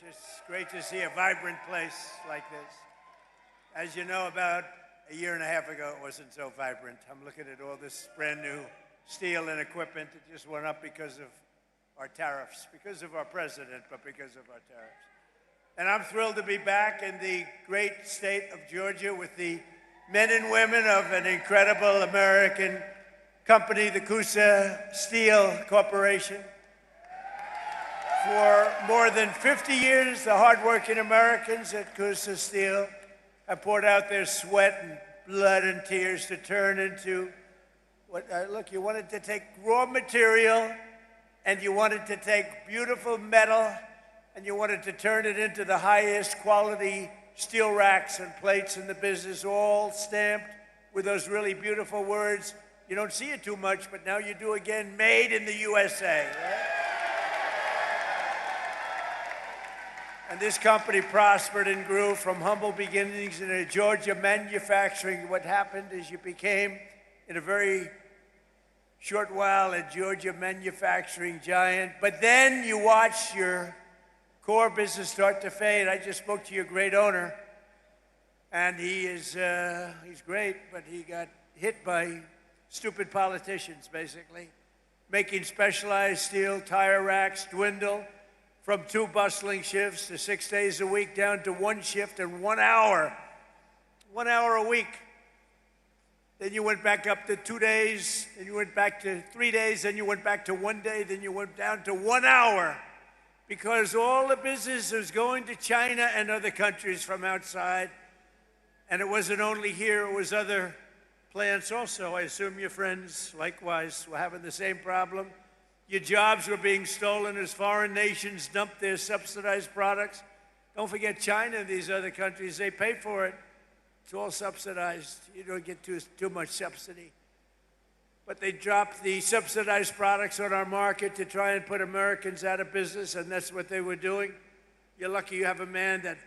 It's great to see a vibrant place like this. As you know, about a year and a half ago, it wasn't so vibrant. I'm looking at all this brand new steel and equipment. It just went up because of our tariffs, because of our president, but because of our tariffs. And I'm thrilled to be back in the great state of Georgia with the men and women of an incredible American company, the Kusa Steel Corporation. For more than 50 years, the hardworking Americans at Kusa Steel have poured out their sweat and blood and tears to turn into what, look, you wanted to take raw material and you wanted to take beautiful metal and you wanted to turn it into the highest quality steel racks and plates in the business, all stamped with those really beautiful words. You don't see it too much, but now you do again, made in the USA. Right? And this company prospered and grew from humble beginnings in a Georgia manufacturing. What happened is you became, in a very short while, a Georgia manufacturing giant. But then you watched your core business start to fade. I just spoke to your great owner, and he's great, but he got hit by stupid politicians, basically, making specialized steel tire racks dwindle from 2 bustling shifts to 6 days a week down to 1 shift and 1 hour. 1 hour a week. Then you went back up to 2 days, then you went back to 3 days, then you went back to 1 day, then you went down to 1 hour. Because all the business was going to China and other countries from outside. And it wasn't only here, it was other plants also. I assume your friends, likewise, were having the same problem. Your jobs were being stolen as foreign nations dumped their subsidized products. Don't forget China and these other countries, they pay for it. It's all subsidized. You don't get too much subsidy. But they dropped the subsidized products on our market to try and put Americans out of business, and that's what they were doing. You're lucky you have a man that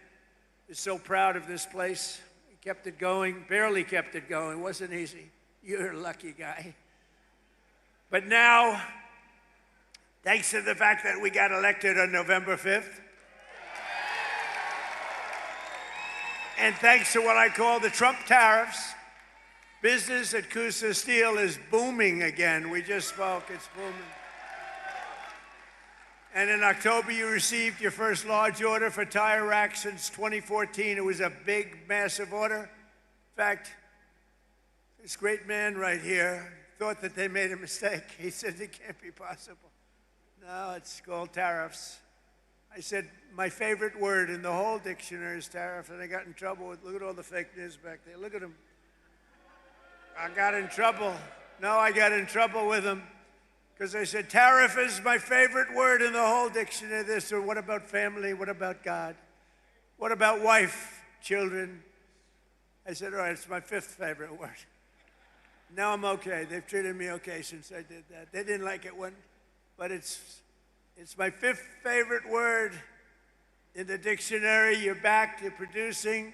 is so proud of this place. He kept it going, barely kept it going. It wasn't easy. You're a lucky guy. But now, thanks to the fact that we got elected on November 5th, and thanks to what I call the Trump tariffs, business at Kusa Steel is booming again. We just spoke, it's booming. And in October, you received your first large order for tire racks since 2014. It was a big, massive order. In fact, this great man right here thought that they made a mistake. He said it can't be possible. No, it's called tariffs. I said, my favorite word in the whole dictionary is tariff, and I got in trouble with, look at all the fake news back there. Look at them. I got in trouble. No, I got in trouble with them because I said, tariff is my favorite word in the whole dictionary. They said, what about family? What about God? What about wife, children? I said, all right, it's my 5th favorite word. Now I'm okay. They've treated me okay since I did that. They didn't like it one, but it's my 5th favorite word in the dictionary. You're back to producing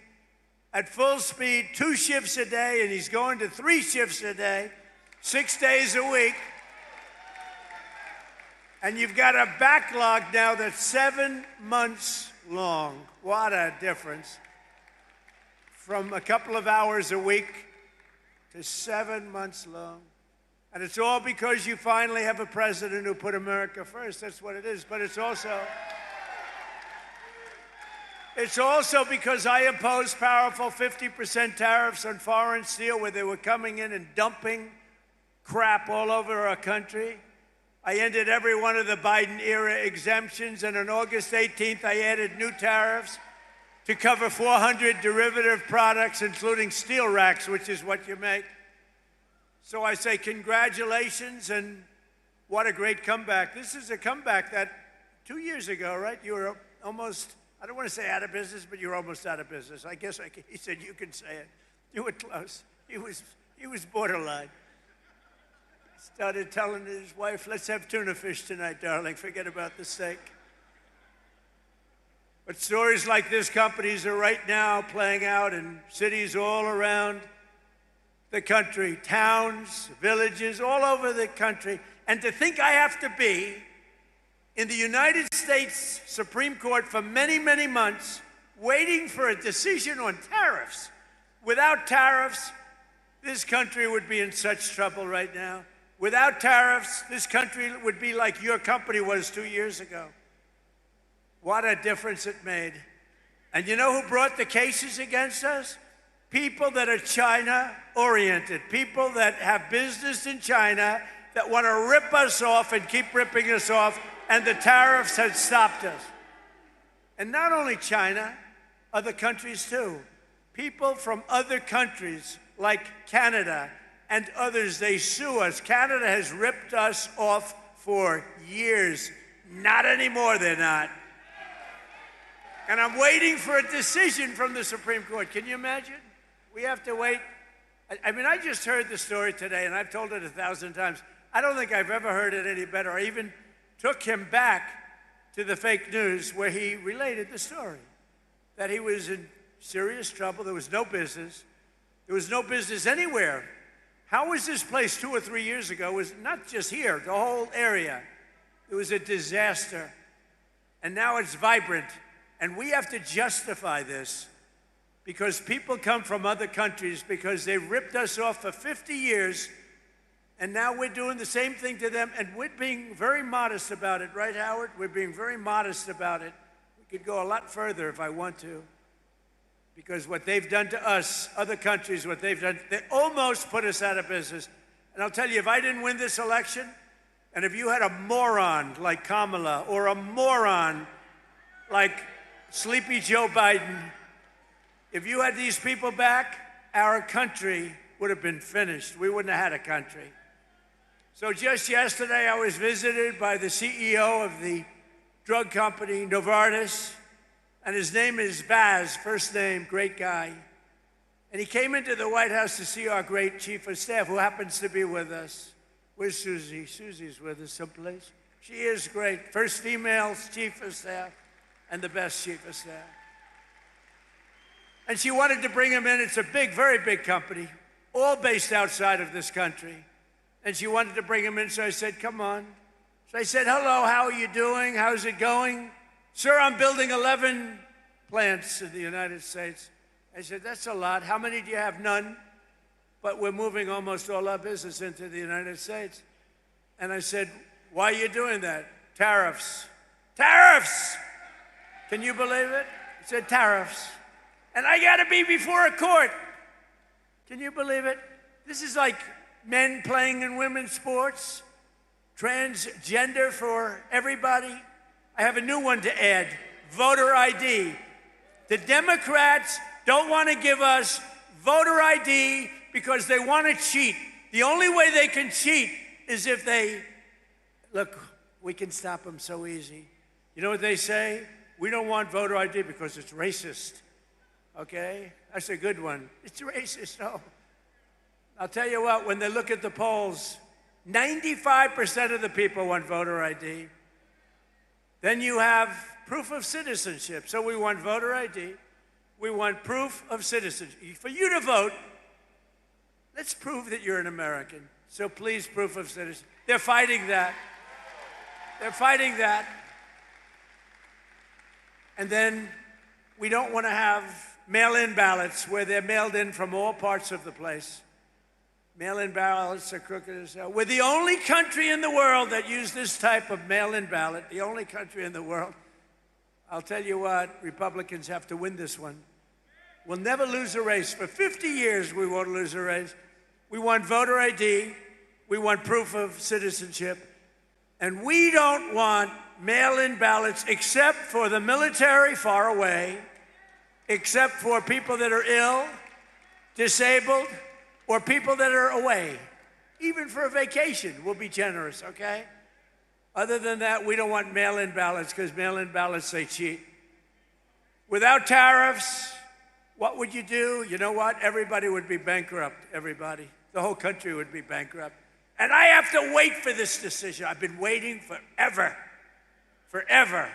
at full speed, 2 shifts a day, and he's going to 3 shifts a day, 6 days a week. And you've got a backlog now that's 7 months long. What a difference. From a couple of hours a week to 7 months long. And it's all because you finally have a president who put America first. That's what it is. But it's also because I imposed powerful 50% tariffs on foreign steel where they were coming in and dumping crap all over our country. I ended every one of the Biden-era exemptions, and on August 18th, I added new tariffs to cover 400 derivative products, including steel racks, which is what you make. So I say congratulations, and what a great comeback. This is a comeback that 2 years ago, right, you were almost, I don't want to say out of business, but you're almost out of business. I guess he said you can say it. You were close. He was borderline. Started telling his wife, let's have tuna fish tonight, darling. Forget about the steak. But stories like this companies are right now playing out in cities all around the country, towns, villages, all over the country. And to think I have to be in the United States Supreme Court for many, many months, waiting for a decision on tariffs. Without tariffs, this country would be in such trouble right now. Without tariffs, this country would be like your company was 2 years ago. What a difference it made. And you know who brought the cases against us? People that are China-oriented, people that have business in China that want to rip us off and keep ripping us off, and the tariffs had stopped us. And not only China, other countries too. People from other countries like Canada and others, they sue us. Canada has ripped us off for years. Not anymore, they're not. And I'm waiting for a decision from the Supreme Court. Can you imagine? We have to wait. I mean, I just heard the story today, and I've told it 1,000 times. I don't think I've ever heard it any better. I even took him back to the fake news where he related the story, that he was in serious trouble. There was no business. There was no business anywhere. How was this place 2 or 3 years ago? It was not just here, the whole area. It was a disaster. And now it's vibrant. And we have to justify this because people come from other countries because they ripped us off for 50 years, and now we're doing the same thing to them, and we're being very modest about it, right, Howard? We're being very modest about it. We could go a lot further if I want to, because what they've done to us, other countries, what they've done, they almost put us out of business. And I'll tell you, if I didn't win this election, and if you had a moron like Kamala or a moron like Sleepy Joe Biden, if you had these people back, our country would have been finished. We wouldn't have had a country. So just yesterday, I was visited by the CEO of the drug company, Novartis, and his name is Baz, first name, great guy. And he came into the White House to see our great chief of staff, who happens to be with us. Where's Susie? Susie's with us someplace. She is great. First female chief of staff and the best chief of staff. And she wanted to bring him in. It's a big, very big company, all based outside of this country. And she wanted to bring him in, so I said, come on. So I said, hello, how are you doing? How's it going? Sir, I'm building 11 plants in the United States. I said, that's a lot. How many do you have? None. But we're moving almost all our business into the United States. And I said, why are you doing that? Tariffs. Tariffs! Can you believe it? He said, tariffs. And I got to be before a court. Can you believe it? This is like men playing in women's sports, transgender for everybody. I have a new one to add, voter ID. The Democrats don't want to give us voter ID because they want to cheat. The only way they can cheat is if they, look, we can stop them so easy. You know what they say? We don't want voter ID because it's racist. Okay? That's a good one. It's racist, no. I'll tell you what, when they look at the polls, 95% of the people want voter ID. Then you have proof of citizenship. So we want voter ID. We want proof of citizenship. For you to vote, let's prove that you're an American. So please, proof of citizenship. They're fighting that. They're fighting that. And then we don't want to have mail-in ballots where they're mailed in from all parts of the place. Mail-in ballots are crooked as hell. We're the only country in the world that use this type of mail-in ballot, the only country in the world. I'll tell you what, Republicans have to win this one. We'll never lose a race. For 50 years, we won't lose a race. We want voter ID. We want proof of citizenship. And we don't want mail-in ballots except for the military far away, except for people that are ill, disabled, or people that are away. Even for a vacation, we'll be generous, okay? Other than that, we don't want mail-in ballots because mail-in ballots, they cheat. Without tariffs, what would you do? You know what? Everybody would be bankrupt, everybody. The whole country would be bankrupt. And I have to wait for this decision. I've been waiting forever, forever.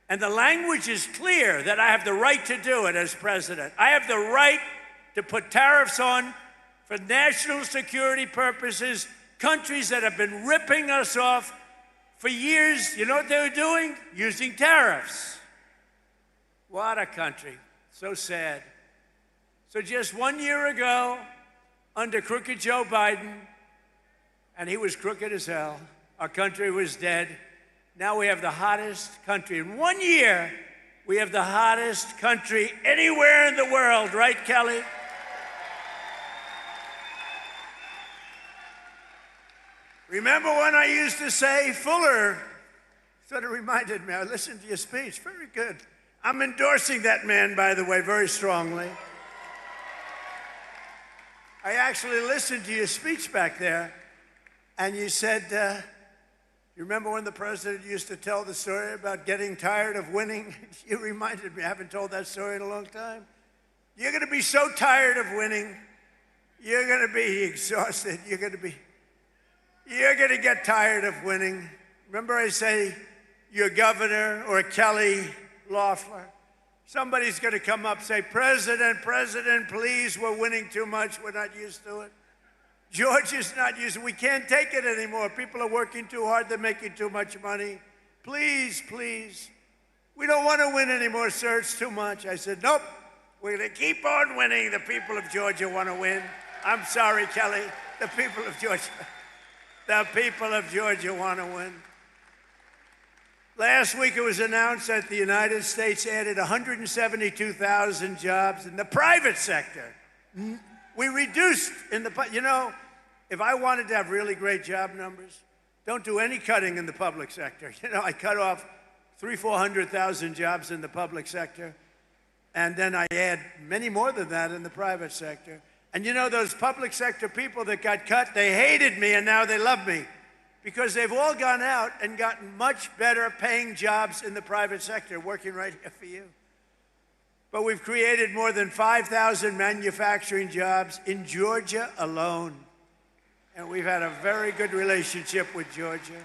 And the language is clear that I have the right to do it as president. I have the right to put tariffs on for national security purposes, countries that have been ripping us off For years, you know what they were doing? Using tariffs. What a country. So sad. So just 1 year ago, under crooked Joe Biden, and he was crooked as hell, our country was dead. Now we have the hottest country. In 1 year, we have the hottest country anywhere in the world, right, Kelly? Remember when I used to say, Fuller, sort of reminded me, I listened to your speech, very good. I'm endorsing that man, by the way, very strongly. I actually listened to your speech back there, and you said, you remember when the president used to tell the story about getting tired of winning? You reminded me, I haven't told that story in a long time. You're going to be so tired of winning, you're going to be exhausted, you're going to get tired of winning. Remember I say, your governor or Kelly Loeffler, somebody's going to come up and say, President, please, we're winning too much. We're not used to it. George is not used to it. We can't take it anymore. People are working too hard. They're making too much money. Please. We don't want to win anymore, sir. It's too much. I said, nope. We're going to keep on winning. The people of Georgia want to win. I'm sorry, Kelly. The people of Georgia want to win. Last week it was announced that the United States added 172,000 jobs in the private sector. We reduced if I wanted to have really great job numbers, don't do any cutting in the public sector. I cut off 400,000 jobs in the public sector, and then I add many more than that in the private sector. And those public sector people that got cut, they hated me, and now they love me, because they've all gone out and gotten much better paying jobs in the private sector, working right here for you. But we've created more than 5,000 manufacturing jobs in Georgia alone. And we've had a very good relationship with Georgia.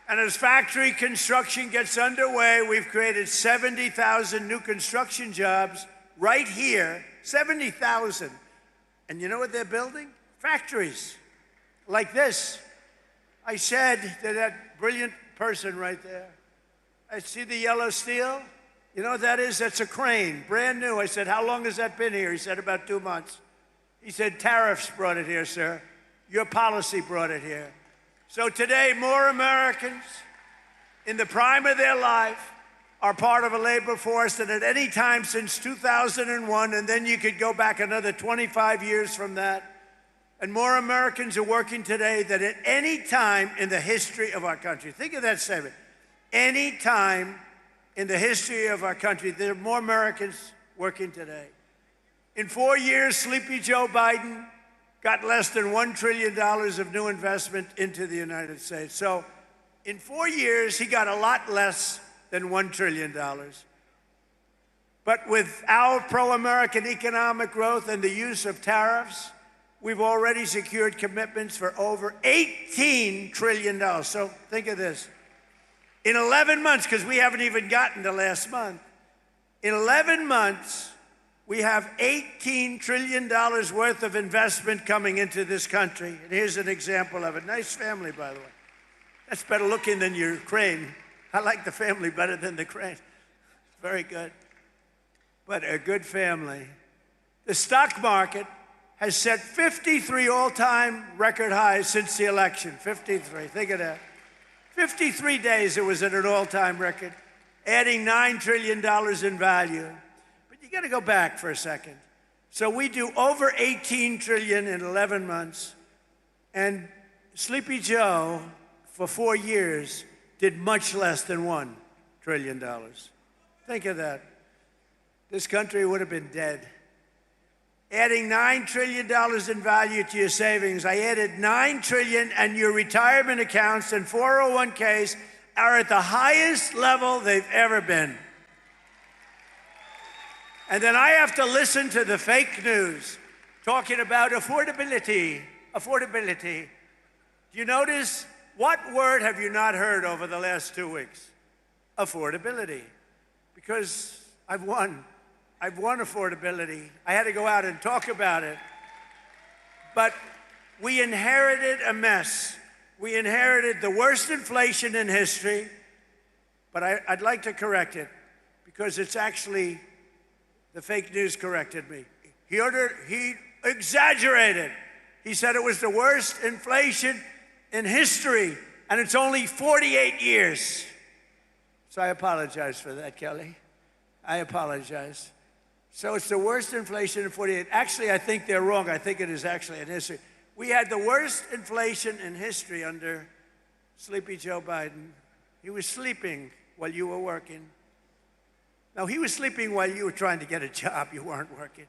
And as factory construction gets underway, we've created 70,000 new construction jobs right here, 70,000. And you know what they're building? Factories. Like this. I said to that brilliant person right there, I see the yellow steel. You know what that is? That's a crane, brand new. I said, how long has that been here? He said, about 2 months. He said, tariffs brought it here, sir. Your policy brought it here. So today, more Americans in the prime of their life are part of a labor force than at any time since 2001, and then you could go back another 25 years from that. And more Americans are working today than at any time in the history of our country. Think of that statement. Any time in the history of our country, there are more Americans working today. In 4 years, Sleepy Joe Biden got less than $1 trillion of new investment into the United States. So in 4 years, he got a lot less than $1 trillion. But with our pro-American economic growth and the use of tariffs, we've already secured commitments for over $18 trillion. So think of this. In 11 months, because we haven't even gotten to last month, in 11 months, we have $18 trillion worth of investment coming into this country. And here's an example of it. Nice family, by the way. That's better looking than your crane. I like the family better than the crane. Very good. But a good family. The stock market has set 53 all-time record highs since the election. 53, think of that. 53 days it was at an all-time record, adding $9 trillion in value. But you gotta go back for a second. So we do over 18 trillion in 11 months, and Sleepy Joe, for 4 years, did much less than $1 trillion. Think of that. This country would have been dead. Adding $9 trillion in value to your savings. I added $9 trillion, and your retirement accounts and 401ks are at the highest level they've ever been. And then I have to listen to the fake news talking about affordability. Affordability. Do you notice? What word have you not heard over the last 2 weeks? Affordability. Because I've won affordability. I had to go out and talk about it. But we inherited a mess. We inherited the worst inflation in history, but I'd like to correct it because it's actually, the fake news corrected me. He exaggerated. He said it was the worst inflation in history, and it's only 48 years. So I apologize for that, Kelly. I apologize. So it's the worst inflation in 48. Actually, I think they're wrong. I think it is actually in history. We had the worst inflation in history under Sleepy Joe Biden. He was sleeping while you were working. No, he was sleeping while you were trying to get a job. You weren't working.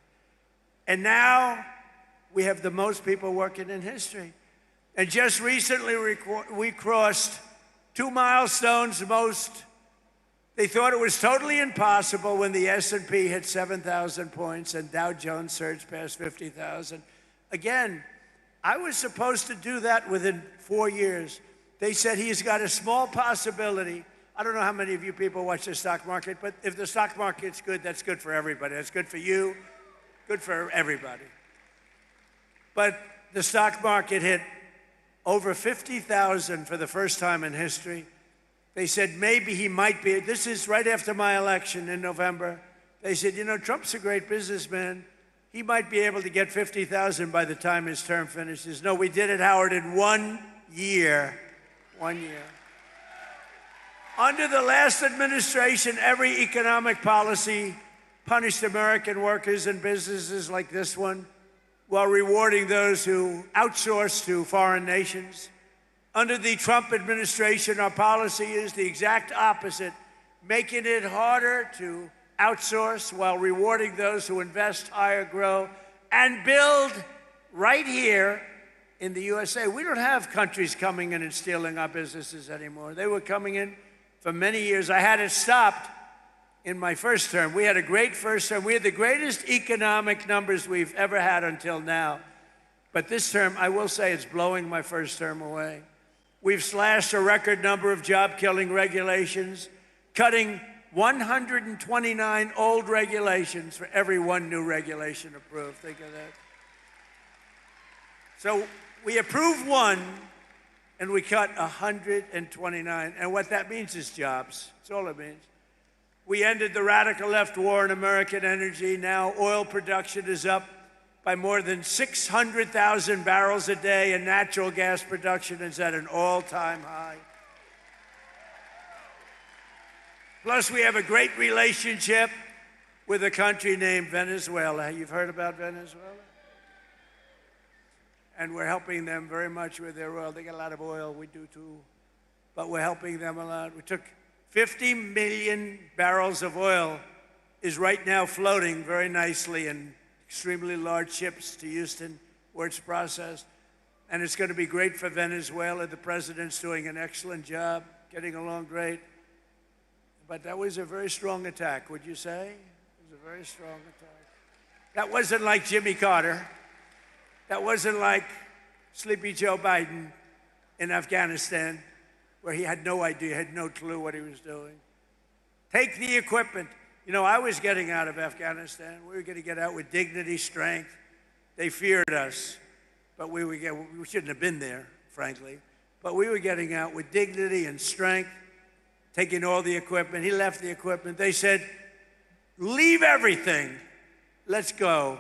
And now we have the most people working in history. And just recently we crossed 2 milestones. They thought it was totally impossible when the S&P hit 7,000 points and Dow Jones surged past 50,000. Again, I was supposed to do that within 4 years. They said he's got a small possibility. I don't know how many of you people watch the stock market, but if the stock market's good, that's good for everybody. That's good for you, good for everybody. But the stock market hit over 50,000 for the first time in history. They said maybe he might be. This is right after my election in November. They said, you know, Trump's a great businessman. He might be able to get 50,000 by the time his term finishes. No, we did it, Howard, in 1 year. 1 year. Under the last administration, every economic policy punished American workers and businesses like this one while rewarding those who outsource to foreign nations. Under the Trump administration, our policy is the exact opposite, making it harder to outsource while rewarding those who invest, hire, grow, and build right here in the USA. We don't have countries coming in and stealing our businesses anymore. They were coming in for many years. I had it stopped in my first term. We had a great first term. We had the greatest economic numbers we've ever had until now. But this term, I will say, it's blowing my first term away. We've slashed a record number of job-killing regulations, cutting 129 old regulations for every one new regulation approved. Think of that. So we approve one, and we cut 129. And what that means is jobs. That's all it means. We ended the radical left war in American energy. Now oil production is up by more than 600,000 barrels a day, and natural gas production is at an all-time high. Plus, we have a great relationship with a country named Venezuela. You've heard about Venezuela? And we're helping them very much with their oil. They get a lot of oil, we do too, but we're helping them a lot. We took 50 million barrels of oil is right now floating very nicely in extremely large ships to Houston, where it's processed. And it's going to be great for Venezuela. The president's doing an excellent job, getting along great. But that was a very strong attack, would you say? It was a very strong attack. That wasn't like Jimmy Carter. That wasn't like Sleepy Joe Biden in Afghanistan, where he had no idea, had no clue what he was doing. Take the equipment. You know, I was getting out of Afghanistan. We were going to get out with dignity, strength. They feared us, but we shouldn't have been there, frankly. But we were getting out with dignity and strength, taking all the equipment. He left the equipment. They said, leave everything. Let's go.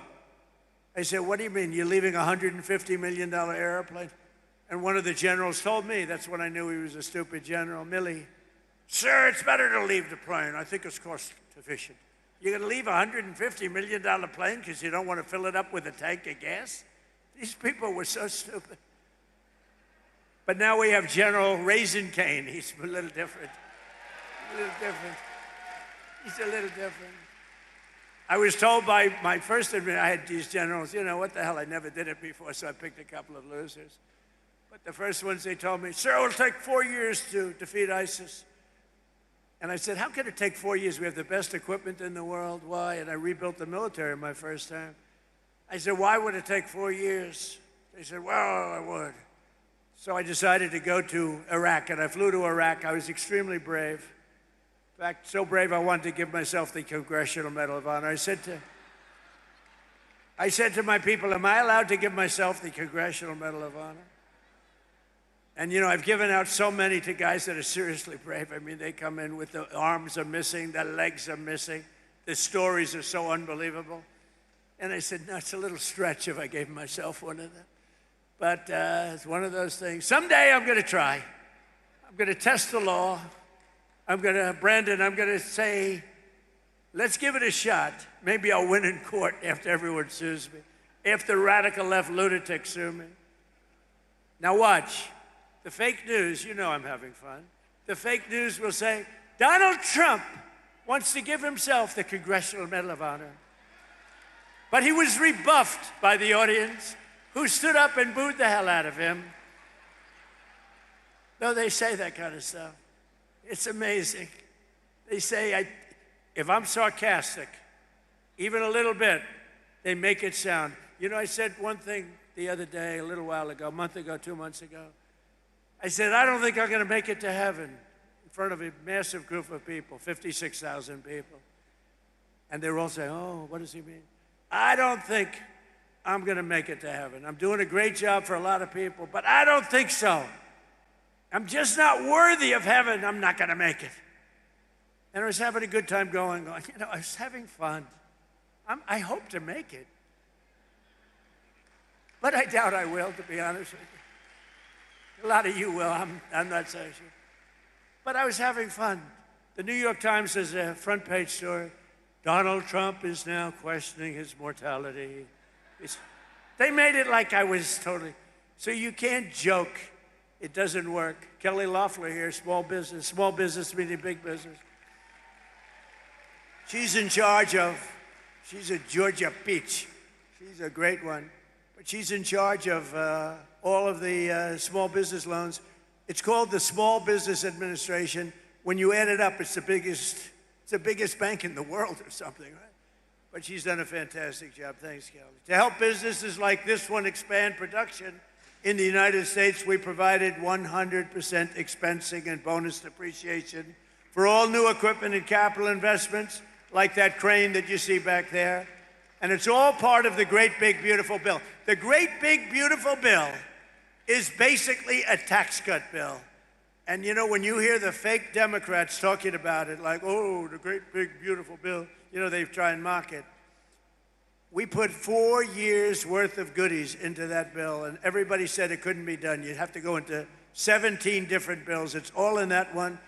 I said, what do you mean? You're leaving a $150 million airplane? And one of the generals told me, that's when I knew he was a stupid general, Milley. Sir, it's better to leave the plane. I think it's cost efficient. You're going to leave a $150 million plane because you don't want to fill it up with a tank of gas? These people were so stupid. But now we have General Raisin Cane. He's a little different. A little different. He's a little different. I was told by my first admin, I had these generals, you know, what the hell, I never did it before, so I picked a couple of losers. But the first ones, they told me, sir, it'll take 4 years to defeat ISIS. And I said, how can it take 4 years? We have the best equipment in the world. Why? And I rebuilt the military in my first term. I said, why would it take 4 years? They said, well, I would. So I decided to go to Iraq, and I flew to Iraq. I was extremely brave. In fact, so brave I wanted to give myself the Congressional Medal of Honor. I said to my people, am I allowed to give myself the Congressional Medal of Honor? And you know, I've given out so many to guys that are seriously brave. I mean, they come in with the arms are missing, the legs are missing. The stories are so unbelievable. And I said, no, it's a little stretch if I gave myself one of them. But it's one of those things. Someday I'm going to try. I'm going to test the law. Brandon, I'm going to say, let's give it a shot. Maybe I'll win in court after everyone sues me, after radical left lunatics sue me. Now watch. The fake news, you know I'm having fun. The fake news will say, Donald Trump wants to give himself the Congressional Medal of Honor. But he was rebuffed by the audience, who stood up and booed the hell out of him. No, they say that kind of stuff. It's amazing. They say, if I'm sarcastic, even a little bit, they make it sound. You know, I said one thing the other day, a little while ago, a month ago, 2 months ago. I said, I don't think I'm going to make it to heaven in front of a massive group of people, 56,000 people. And they're all saying, oh, what does he mean? I don't think I'm going to make it to heaven. I'm doing a great job for a lot of people, but I don't think so. I'm just not worthy of heaven. I'm not going to make it. And I was having a good time going, you know, I was having fun. I hope to make it. But I doubt I will, to be honest with you. A lot of you will, I'm not so sure. But I was having fun. The New York Times has a front page story. Donald Trump is now questioning his mortality. They made it like I was totally, so you can't joke. It doesn't work. Kelly Loeffler here, small business meaning big business. She's in charge of, she's a Georgia peach. She's a great one. But she's in charge of all of the small business loans. It's called the Small Business Administration. When you add it up, it's the biggest bank in the world or something, right? But she's done a fantastic job. Thanks, Kelly. To help businesses like this one expand production in the United States, we provided 100% expensing and bonus depreciation for all new equipment and capital investments, like that crane that you see back there. And it's all part of the Great Big Beautiful Bill. The Great Big Beautiful Bill is basically a tax cut bill. And you know, when you hear the fake Democrats talking about it, like, oh, the Great Big Beautiful Bill, you know, they try and mock it. We put 4 years worth of goodies into that bill, and everybody said it couldn't be done. You'd have to go into 17 different bills. It's all in that one,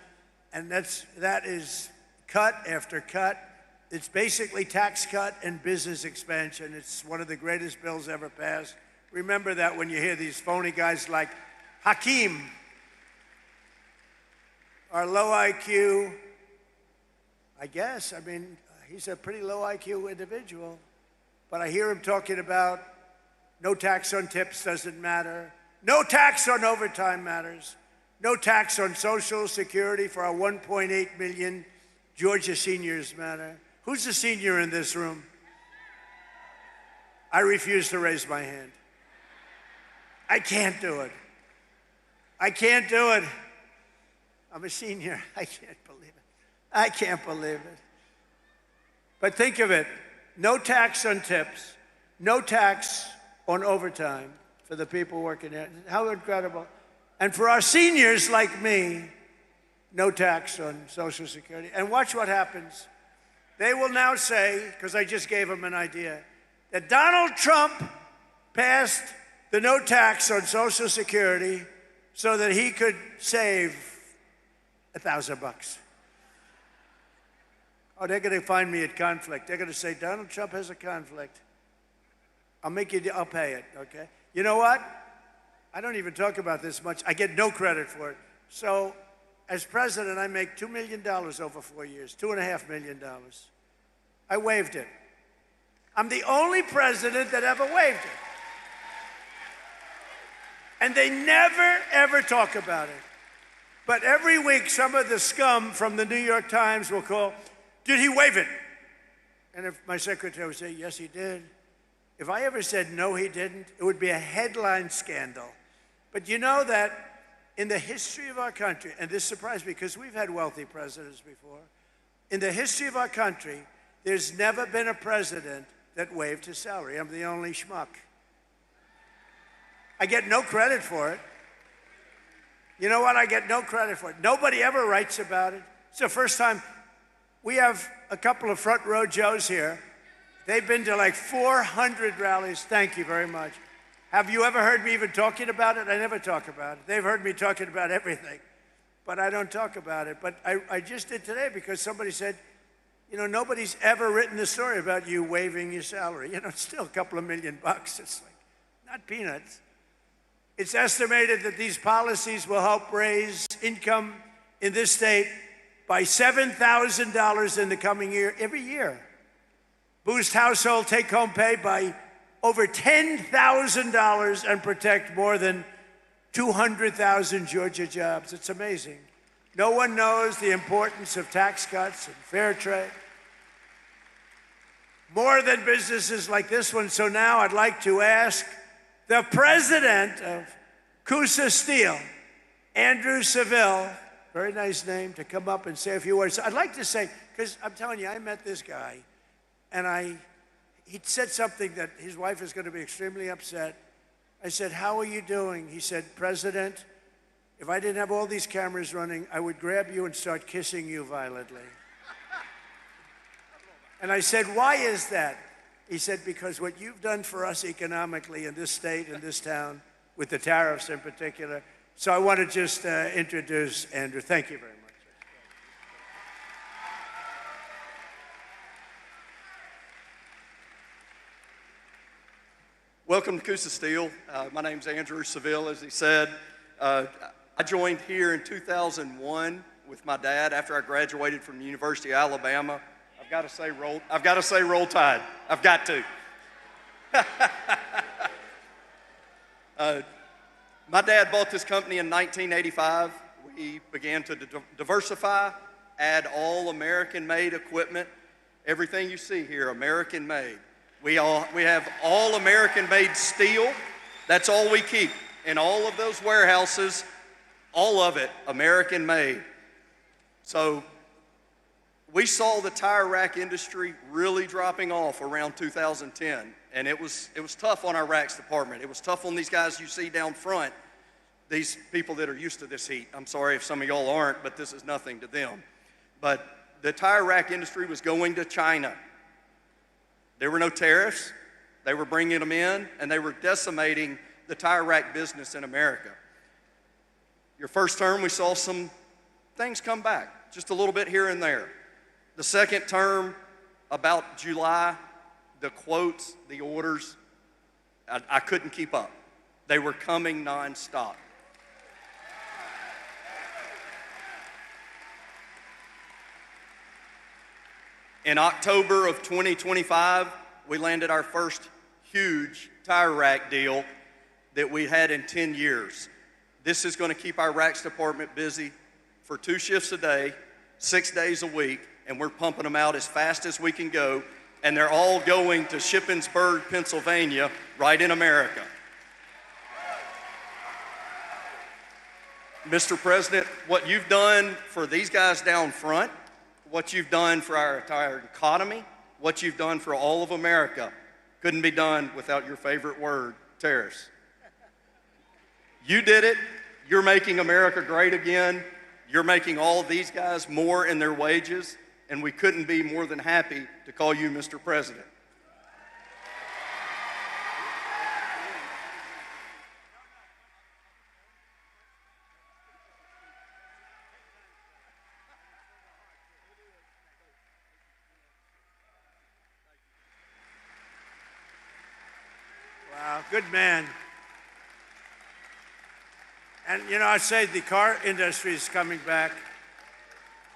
and that is cut after cut. It's basically tax cut and business expansion. It's one of the greatest bills ever passed. Remember that when you hear these phony guys like Hakeem, our low IQ, I guess. I mean, he's a pretty low IQ individual. But I hear him talking about no tax on tips doesn't matter. No tax on overtime matters. No tax on Social Security for our 1.8 million Georgia seniors matter. Who's a senior in this room? I refuse to raise my hand. I can't do it. I can't do it. I'm a senior. I can't believe it. I can't believe it. But think of it. No tax on tips. No tax on overtime for the people working there. How incredible. And for our seniors like me, no tax on Social Security. And watch what happens. They will now say, because I just gave them an idea, that Donald Trump passed the no tax on Social Security so that he could save $1,000. Oh, they're going to find me at conflict. They're going to say, Donald Trump has a conflict. I'll pay it, okay? You know what? I don't even talk about this much. I get no credit for it. So, as president, I make $2 million over 4 years, $2.5 million. I waived it. I'm the only president that ever waived it. And they never, ever talk about it. But every week, some of the scum from the New York Times will call, did he waive it? And if my secretary would say, yes, he did. If I ever said, no, he didn't, it would be a headline scandal. But you know that in the history of our country, and this surprised me because we've had wealthy presidents before, in the history of our country, there's never been a president that waived his salary. I'm the only schmuck. I get no credit for it. You know what? I get no credit for it. Nobody ever writes about it. It's the first time. We have a couple of front row Joes here. They've been to like 400 rallies. Thank you very much. Have you ever heard me even talking about it? I never talk about it. They've heard me talking about everything, but I don't talk about it. But I just did today because somebody said, you know, nobody's ever written the story about you waiving your salary. You know, it's still a couple of $1 million. It's like, not peanuts. It's estimated that these policies will help raise income in this state by $7,000 in the coming year, every year. Boost household take-home pay by over $10,000 and protect more than 200,000 Georgia jobs. It's amazing. No one knows the importance of tax cuts and fair trade. More than businesses like this one. So now I'd like to ask the president of Kusa Steel, Andrew Seville, very nice name, to come up and say a few words. I'd like to say, because I'm telling you, I met this guy, and he said something that his wife is going to be extremely upset. I said, how are you doing? He said, President, if I didn't have all these cameras running, I would grab you and start kissing you violently. And I said, why is that? He said, because what you've done for us economically in this state, in this town, with the tariffs in particular. So I want to just introduce Andrew. Thank you very much. Welcome to Kusa Steel. My name's Andrew Seville, as he said. I joined here in 2001 with my dad after I graduated from the University of Alabama. I've got to say roll tide. I've got to. My dad bought this company in 1985. We began to diversify, add all American-made equipment. Everything you see here, American-made. We have all American-made steel. That's all we keep. In all of those warehouses, all of it American-made. So we saw the tire rack industry really dropping off around 2010. And it was tough on our racks department. It was tough on these guys you see down front, these people that are used to this heat. I'm sorry if some of y'all aren't, but this is nothing to them. But the tire rack industry was going to China. There were no tariffs. They were bringing them in, and they were decimating the tire rack business in America. Your first term, we saw some things come back, just a little bit here and there. The second term, about July, the quotes, the orders, I couldn't keep up. They were coming nonstop. In October of 2025, we landed our first huge tire rack deal that we had in 10 years. This is going to keep our racks department busy for 2 shifts a day, 6 days a week, and we're pumping them out as fast as we can go, and they're all going to Shippensburg, Pennsylvania, right in America. Mr. President, what you've done for these guys down front, what you've done for our entire economy, what you've done for all of America, couldn't be done without your favorite word, tariffs. You did it. You're making America great again. You're making all of these guys more in their wages, and we couldn't be more than happy to call you Mr. President. Wow, good man. And you know, I say the car industry is coming back.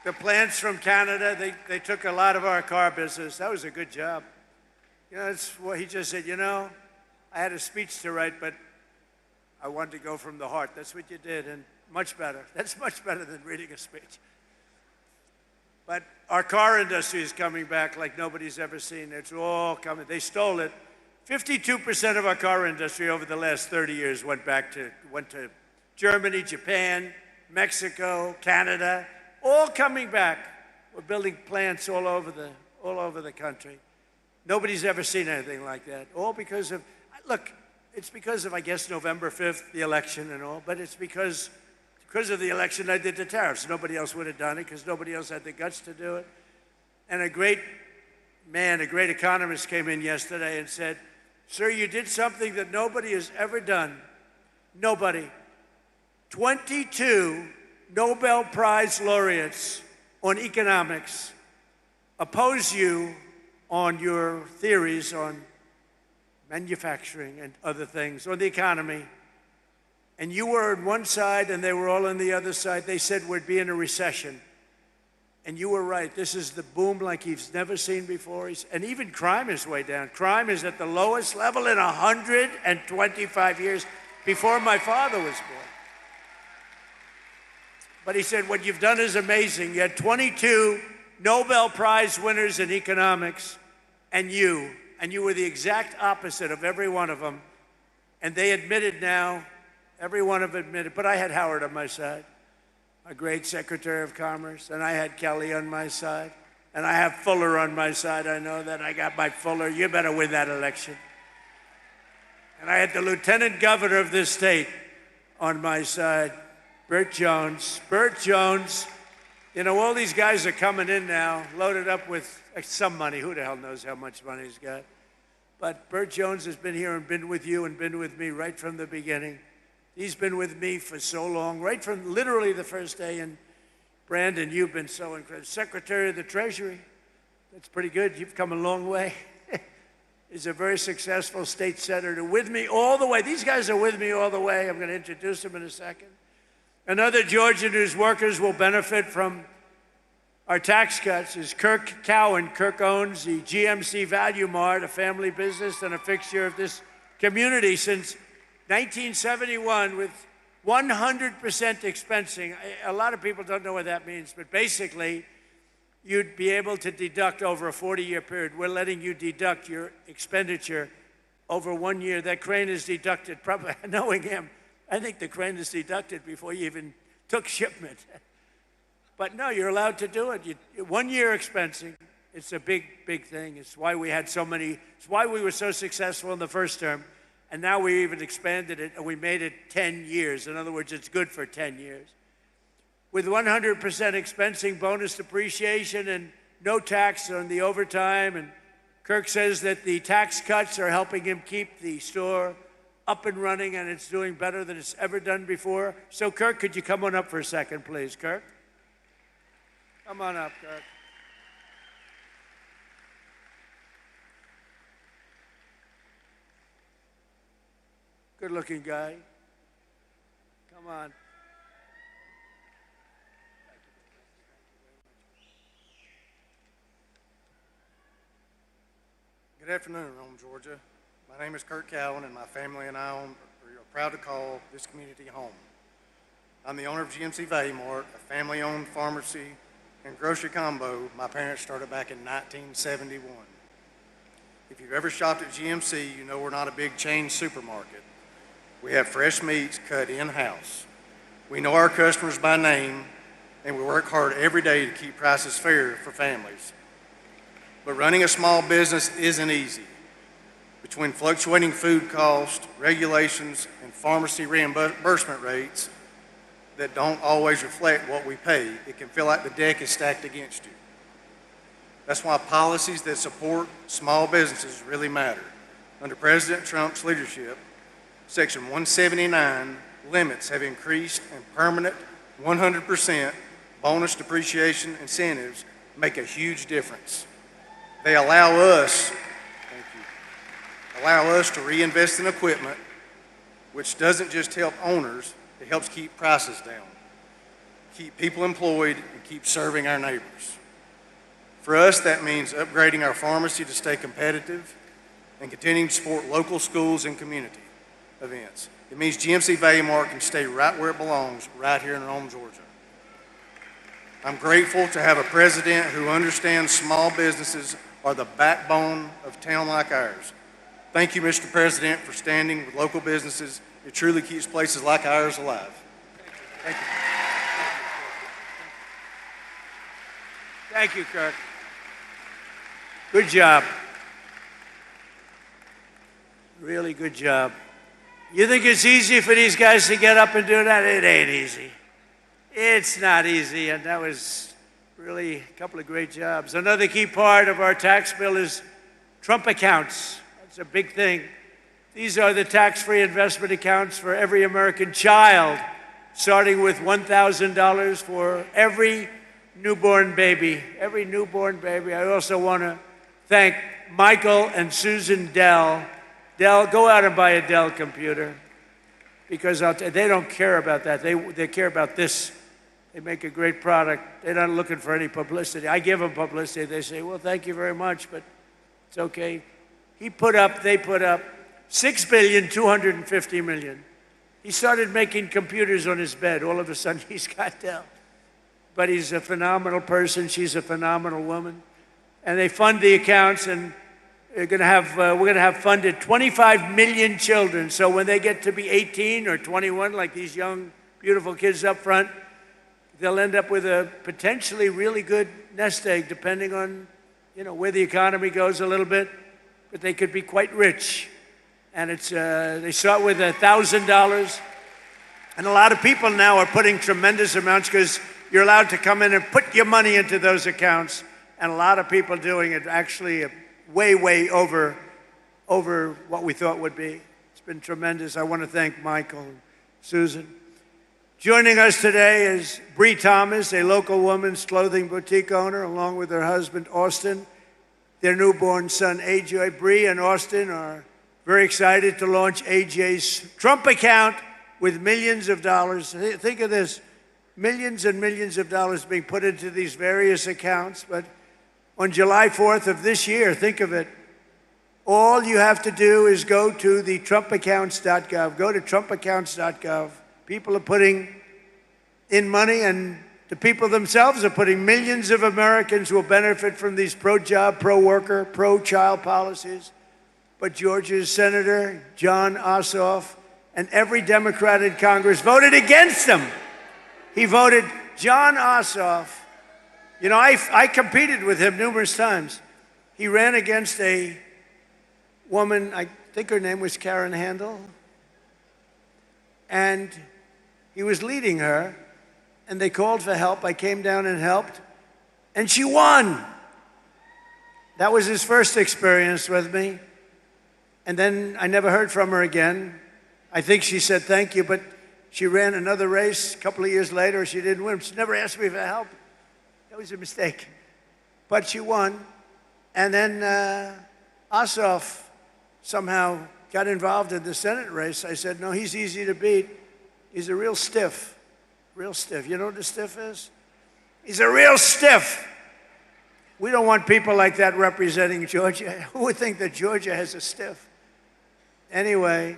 The plants from Canada, they took a lot of our car business. That was a good job. You know, that's what he just said, you know, I had a speech to write, but I wanted to go from the heart. That's what you did, and much better. That's much better than reading a speech. But our car industry is coming back like nobody's ever seen. It's all coming. They stole it. 52% of our car industry over the last 30 years went to Germany, Japan, Mexico, Canada, all coming back. We're building plants all over the country. Nobody's ever seen anything like that. All because of, look, it's because of, I guess, November 5th, the election and all, but it's because because of the election, I did the tariffs. Nobody else would have done it because nobody else had the guts to do it. And a great man, a great economist came in yesterday and said, sir, you did something that nobody has ever done. Nobody. 22 Nobel Prize laureates on economics oppose you on your theories on manufacturing and other things, on the economy. And you were on one side and they were all on the other side. They said we'd be in a recession. And you were right. This is the boom like he's never seen before. And even crime is way down. Crime is at the lowest level in 125 years, before my father was born. But he said, what you've done is amazing. You had 22 Nobel Prize winners in economics, and you were the exact opposite of every one of them. And they admitted now, every one of them admitted, but I had Howard on my side, a great Secretary of Commerce, and I had Kelly on my side, and I have Fuller on my side. I know that. I got my Fuller. You better win that election. And I had the Lieutenant Governor of this state on my side, Bert Jones. Bert Jones, you know, all these guys are coming in now, loaded up with some money. Who the hell knows how much money he's got? But Bert Jones has been here and been with you and been with me right from the beginning. He's been with me for so long, right from literally the first day. And Brandon, you've been so incredible. Secretary of the Treasury, that's pretty good. You've come a long way. He's a very successful state senator with me all the way. These guys are with me all the way. I'm going to introduce them in a second. Another Georgian whose workers will benefit from our tax cuts is Kirk Cowan. Kirk owns the GMC Value Mart, a family business and a fixture of this community since 1971 with 100% expensing. A lot of people don't know what that means, but basically, you'd be able to deduct over a 40-year period. We're letting you deduct your expenditure over 1 year. That crane is deducted, probably knowing him, I think the crane is deducted before you even took shipment. But no, you're allowed to do it. 1 year expensing, it's a big, big thing. It's why we had so many, it's why we were so successful in the first term. And now we even expanded it and we made it 10 years. In other words, it's good for 10 years. With 100% expensing, bonus depreciation, and no tax on the overtime. And Kirk says that the tax cuts are helping him keep the store up and running, and it's doing better than it's ever done before. So, Kirk, could you come on up for a second, please? Kirk? Come on up, Kirk. Good-looking guy. Come on. Good afternoon, Rome, Georgia. My name is Kurt Cowan, and my family and I are proud to call this community home. I'm the owner of GMC Value Mart, a family-owned pharmacy and grocery combo my parents started back in 1971. If you've ever shopped at GMC, you know we're not a big chain supermarket. We have fresh meats cut in-house. We know our customers by name, and we work hard every day to keep prices fair for families. But running a small business isn't easy. Between fluctuating food costs, regulations, and pharmacy reimbursement rates that don't always reflect what we pay, it can feel like the deck is stacked against you. That's why policies that support small businesses really matter. Under President Trump's leadership, Section 179 limits have increased, and permanent 100% bonus depreciation incentives make a huge difference. They allow us to reinvest in equipment, which doesn't just help owners, it helps keep prices down, keep people employed, and keep serving our neighbors. For us, that means upgrading our pharmacy to stay competitive and continuing to support local schools and community events. It means GMC Value Mart can stay right where it belongs, right here in Rome, Georgia. I'm grateful to have a president who understands small businesses are the backbone of a town like ours. Thank you, Mr. President, for standing with local businesses. It truly keeps places like ours alive. Thank you. Thank you, Kirk. Good job. Really good job. You think it's easy for these guys to get up and do that? It ain't easy. It's not easy, and that was really a couple of great jobs. Another key part of our tax bill is Trump accounts. That's a big thing. These are the tax-free investment accounts for every American child, starting with $1,000 for every newborn baby. Every newborn baby. I also want to thank Michael and Susan Dell. Dell, go out and buy a Dell computer, because they don't care about that. They care about this. They make a great product. They're not looking for any publicity. I give them publicity. They say, well, thank you very much, but it's okay. They put up $6.25 billion. He started making computers on his bed. All of a sudden, he's got Dell. But he's a phenomenal person. She's a phenomenal woman. And they fund the accounts, and we're going to have funded 25 million children. So when they get to be 18 or 21, like these young, beautiful kids up front, they'll end up with a potentially really good nest egg, depending on, where the economy goes a little bit. But they could be quite rich. And they start with $1,000. And a lot of people now are putting tremendous amounts, because you're allowed to come in and put your money into those accounts. And a lot of people doing it actually way, way over what we thought would be. It's been tremendous. I want to thank Michael and Susan. Joining us today is Bree Thomas, a local women's clothing boutique owner, along with her husband, Austin, their newborn son, AJ. Bree and Austin are very excited to launch AJ's Trump account with millions of dollars. Think of this, millions and millions of dollars being put into these various accounts. But on July 4th of this year, think of it, all you have to do is go to the trumpaccounts.gov. Go to trumpaccounts.gov. People are putting in money, and the people themselves are putting. Millions of Americans will benefit from these pro-job, pro-worker, pro-child policies. But Georgia's Senator Jon Ossoff and every Democrat in Congress voted against them. He voted, Jon Ossoff. I competed with him numerous times. He ran against a woman, I think her name was Karen Handel, and he was leading her, and they called for help. I came down and helped, and she won. That was his first experience with me. And then I never heard from her again. I think she said thank you, but she ran another race a couple of years later. She didn't win. She never asked me for help. That was a mistake. But she won. And then Ossoff somehow got involved in the Senate race. I said, no, he's easy to beat. He's a real stiff. Real stiff. You know what a stiff is? He's a real stiff. We don't want people like that representing Georgia. Who would think that Georgia has a stiff? Anyway,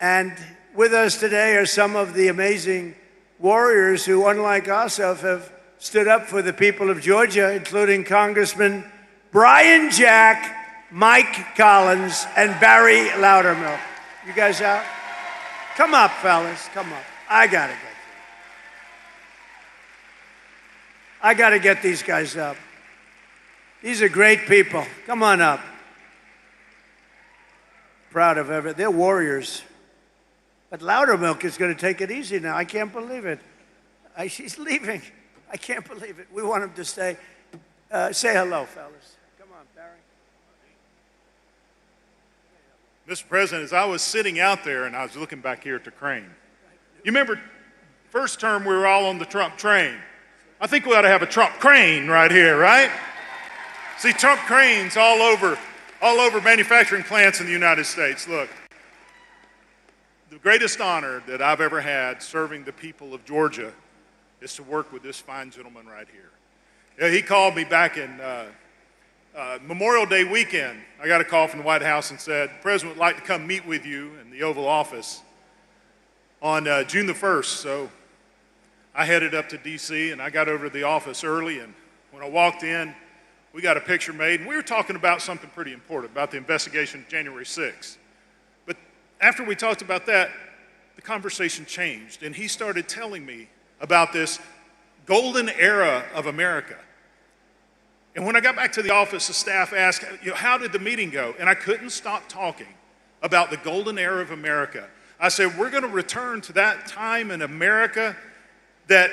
and with us today are some of the amazing warriors who, unlike Ossoff, have stood up for the people of Georgia, including Congressman Brian Jack, Mike Collins, and Barry Loudermilk. You guys out? Come up, fellas, come up. I gotta get these guys up. These are great people. Come on up. Proud of everything. They're warriors. But Loudermilk is going to take it easy now. I can't believe it. She's leaving. I can't believe it. We want him to stay. Say hello, fellas. Come on, Barry. Mr. President, as I was sitting out there and I was looking back here at the crane, you remember first term we were all on the Trump train. I think we ought to have a Trump crane right here, right? See, Trump cranes all over manufacturing plants in the United States. Look, the greatest honor that I've ever had serving the people of Georgia is to work with this fine gentleman right here. Yeah, he called me back in Memorial Day weekend. I got a call from the White House and said, the President would like to come meet with you in the Oval Office on June the 1st. So I headed up to D.C. and I got over to the office early, and when I walked in, we got a picture made, and we were talking about something pretty important, about the investigation of January 6th. But after we talked about that, the conversation changed, and he started telling me about this golden era of America. And when I got back to the office, the staff asked, how did the meeting go? And I couldn't stop talking about the golden era of America. I said, we're going to return to that time in America that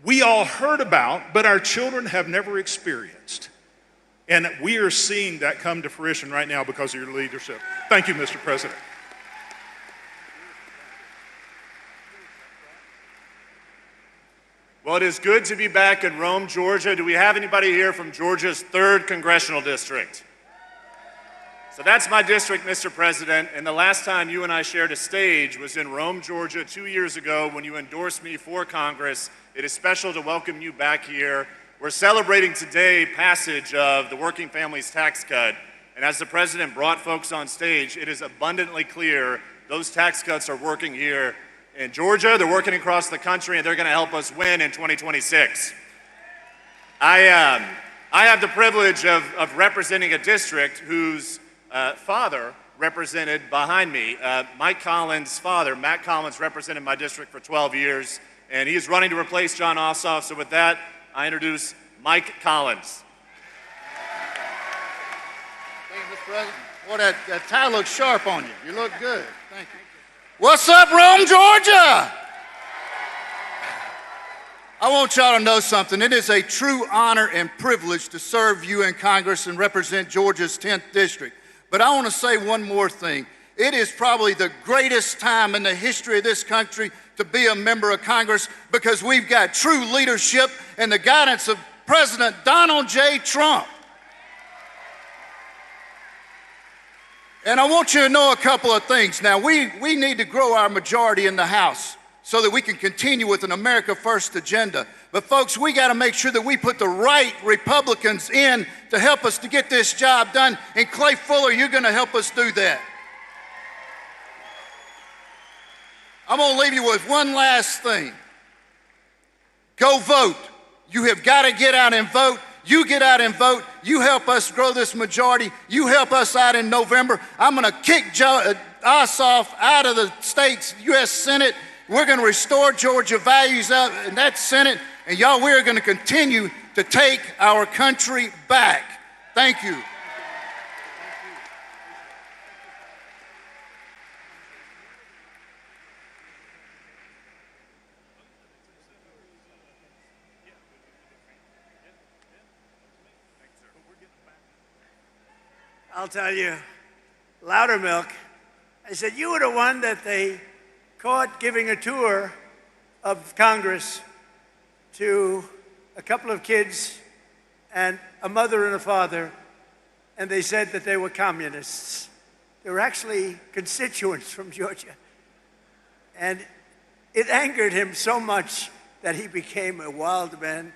we all heard about, but our children have never experienced. And we are seeing that come to fruition right now because of your leadership. Thank you, Mr. President. Well, it is good to be back in Rome, Georgia. Do we have anybody here from Georgia's 3rd Congressional District? So that's my district, Mr. President, and the last time you and I shared a stage was in Rome, Georgia, 2 years ago when you endorsed me for Congress. It is special to welcome you back here. We're celebrating today passage of the Working Families Tax Cut, and as the President brought folks on stage, it is abundantly clear those tax cuts are working here in Georgia, they're working across the country, and they're going to help us win in 2026. I have the privilege of representing a district whose father represented behind me. Mike Collins' father, Matt Collins, represented my district for 12 years, and he is running to replace John Ossoff. So with that, I introduce Mike Collins. Thank you, Mr. President. Boy, that tie looks sharp on you. You look good. Thank you. What's up, Rome, Georgia? I want y'all to know something. It is a true honor and privilege to serve you in Congress and represent Georgia's 10th district. But I want to say one more thing. It is probably the greatest time in the history of this country to be a member of Congress because we've got true leadership and the guidance of President Donald J. Trump. And I want you to know a couple of things. Now, we need to grow our majority in the House so that we can continue with an America First agenda. But folks, we got to make sure that we put the right Republicans in to help us to get this job done. And Clay Fuller, you're going to help us do that. I'm going to leave you with one last thing. Go vote. You have got to get out and vote. You get out and vote. You help us grow this majority. You help us out in November. I'm going to kick Ossoff out of the state's U.S. Senate. We're going to restore Georgia values out in that Senate. And y'all, we are going to continue to take our country back. Thank you. I'll tell you, Loudermilk, I said, you were the one that they caught giving a tour of Congress to a couple of kids and a mother and a father, and they said that they were communists. They were actually constituents from Georgia. And it angered him so much that he became a wild man,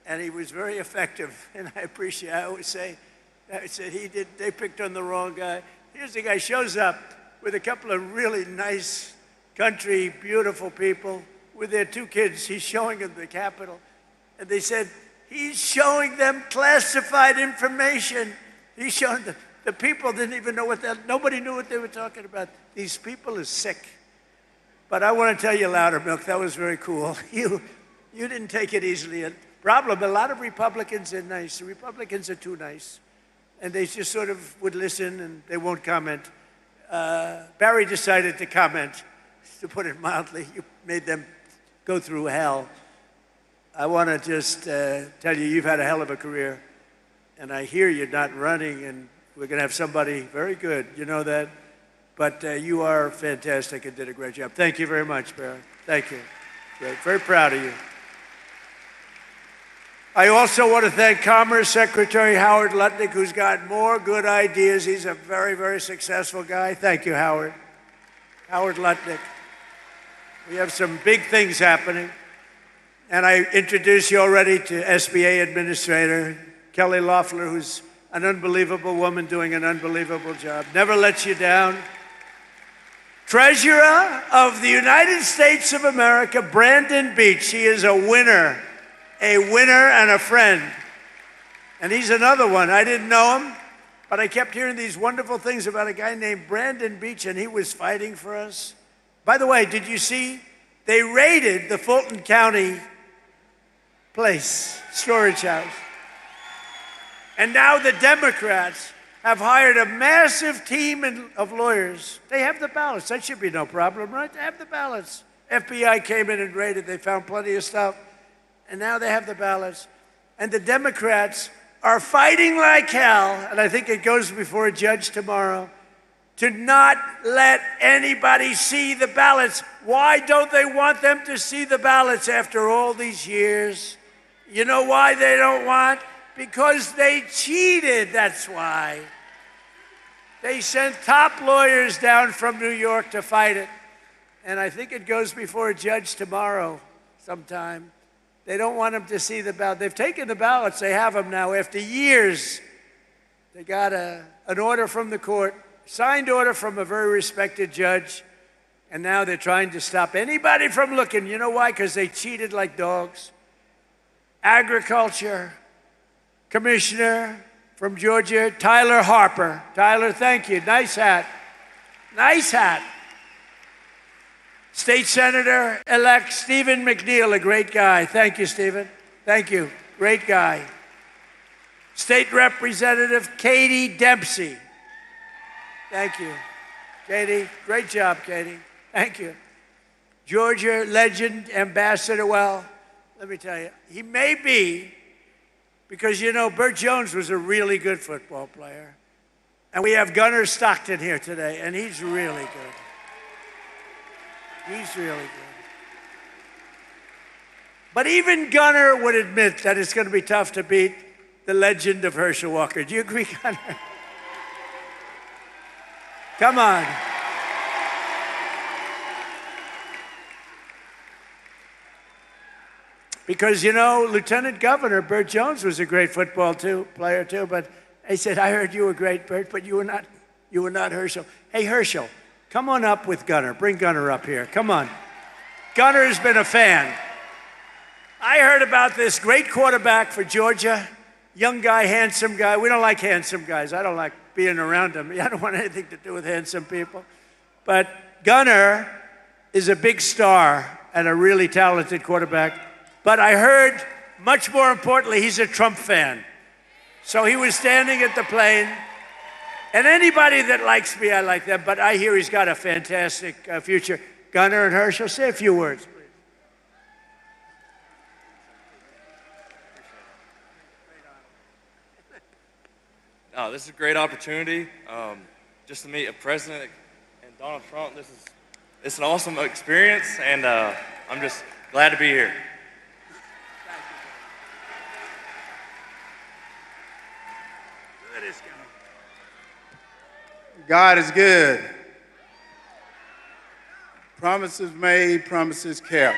and he was very effective. And I always say, they picked on the wrong guy. Here's the guy shows up with a couple of really nice country, beautiful people with their 2 kids. He's showing them the Capitol. And they said, he's showing them classified information. He's showing them. The people didn't even know nobody knew what they were talking about. These people are sick. But I want to tell you, Loudermilk, that was very cool. You didn't take it easily. A lot of Republicans are nice. The Republicans are too nice. And they just sort of would listen and they won't comment. Barry decided to comment, to put it mildly. You made them go through hell. I want to just tell you, you've had a hell of a career. And I hear you're not running, and we're going to have somebody very good. You know that? But you are fantastic and did a great job. Thank you very much, Barry. Thank you. Great. Very proud of you. I also want to thank Commerce Secretary Howard Lutnick, who's got more good ideas. He's a very, very successful guy. Thank you, Howard. Howard Lutnick. We have some big things happening. And I introduce you already to SBA Administrator Kelly Loeffler, who's an unbelievable woman doing an unbelievable job. Never lets you down. Treasurer of the United States of America, Brandon Beach. He is a winner and a friend. And he's another one. I didn't know him, but I kept hearing these wonderful things about a guy named Brandon Beach, and he was fighting for us. By the way, did you see? They raided the Fulton County storage house. And now the Democrats have hired a massive team of lawyers. They have the ballots. That should be no problem, right? They have the ballots. FBI came in and raided. They found plenty of stuff. and now they have the ballots. And the Democrats are fighting like hell, and I think it goes before a judge tomorrow, to not let anybody see the ballots. Why don't they want them to see the ballots after all these years? You know why they don't want? Because they cheated, that's why. They sent top lawyers down from New York to fight it. And I think it goes before a judge tomorrow sometime. They don't want them to see the ballot. They've taken the ballots, they have them now. After years, they got an order from the court, signed order from a very respected judge, and now they're trying to stop anybody from looking. You know why? Because they cheated like dogs. Agriculture Commissioner from Georgia, Tyler Harper. Tyler, thank you. Nice hat. Nice hat. State Senator-elect Stephen McNeil, a great guy. Thank you, Stephen. Thank you. Great guy. State Representative Katie Dempsey. Thank you. Katie, great job, Katie. Thank you. Georgia legend, Ambassador, well, let me tell you, he may be, because you know, Bert Jones was a really good football player. And we have Gunnar Stockton here today, and he's really good. He's really good. But even Gunnar would admit that it's going to be tough to beat the legend of Herschel Walker. Do you agree, Gunnar? Come on. Because, you know, Lieutenant Governor Bert Jones was a great football player too, but he said, I heard you were great, Bert, but you were not Herschel. Hey, Herschel, come on up with Gunnar. Bring Gunnar up here. Come on. Gunnar has been a fan. I heard about this great quarterback for Georgia, young guy, handsome guy. We don't like handsome guys. I don't like being around them. I don't want anything to do with handsome people. But Gunnar is a big star and a really talented quarterback. But I heard, much more importantly, he's a Trump fan. So he was standing at the plane. And anybody that likes me, I like them. But I hear he's got a fantastic future. Gunnar and Herschel, say a few words, please. Oh, this is a great opportunity just to meet a president and Donald Trump. It's an awesome experience, and I'm just glad to be here. Look at this guy. God is good. Promises made, promises kept.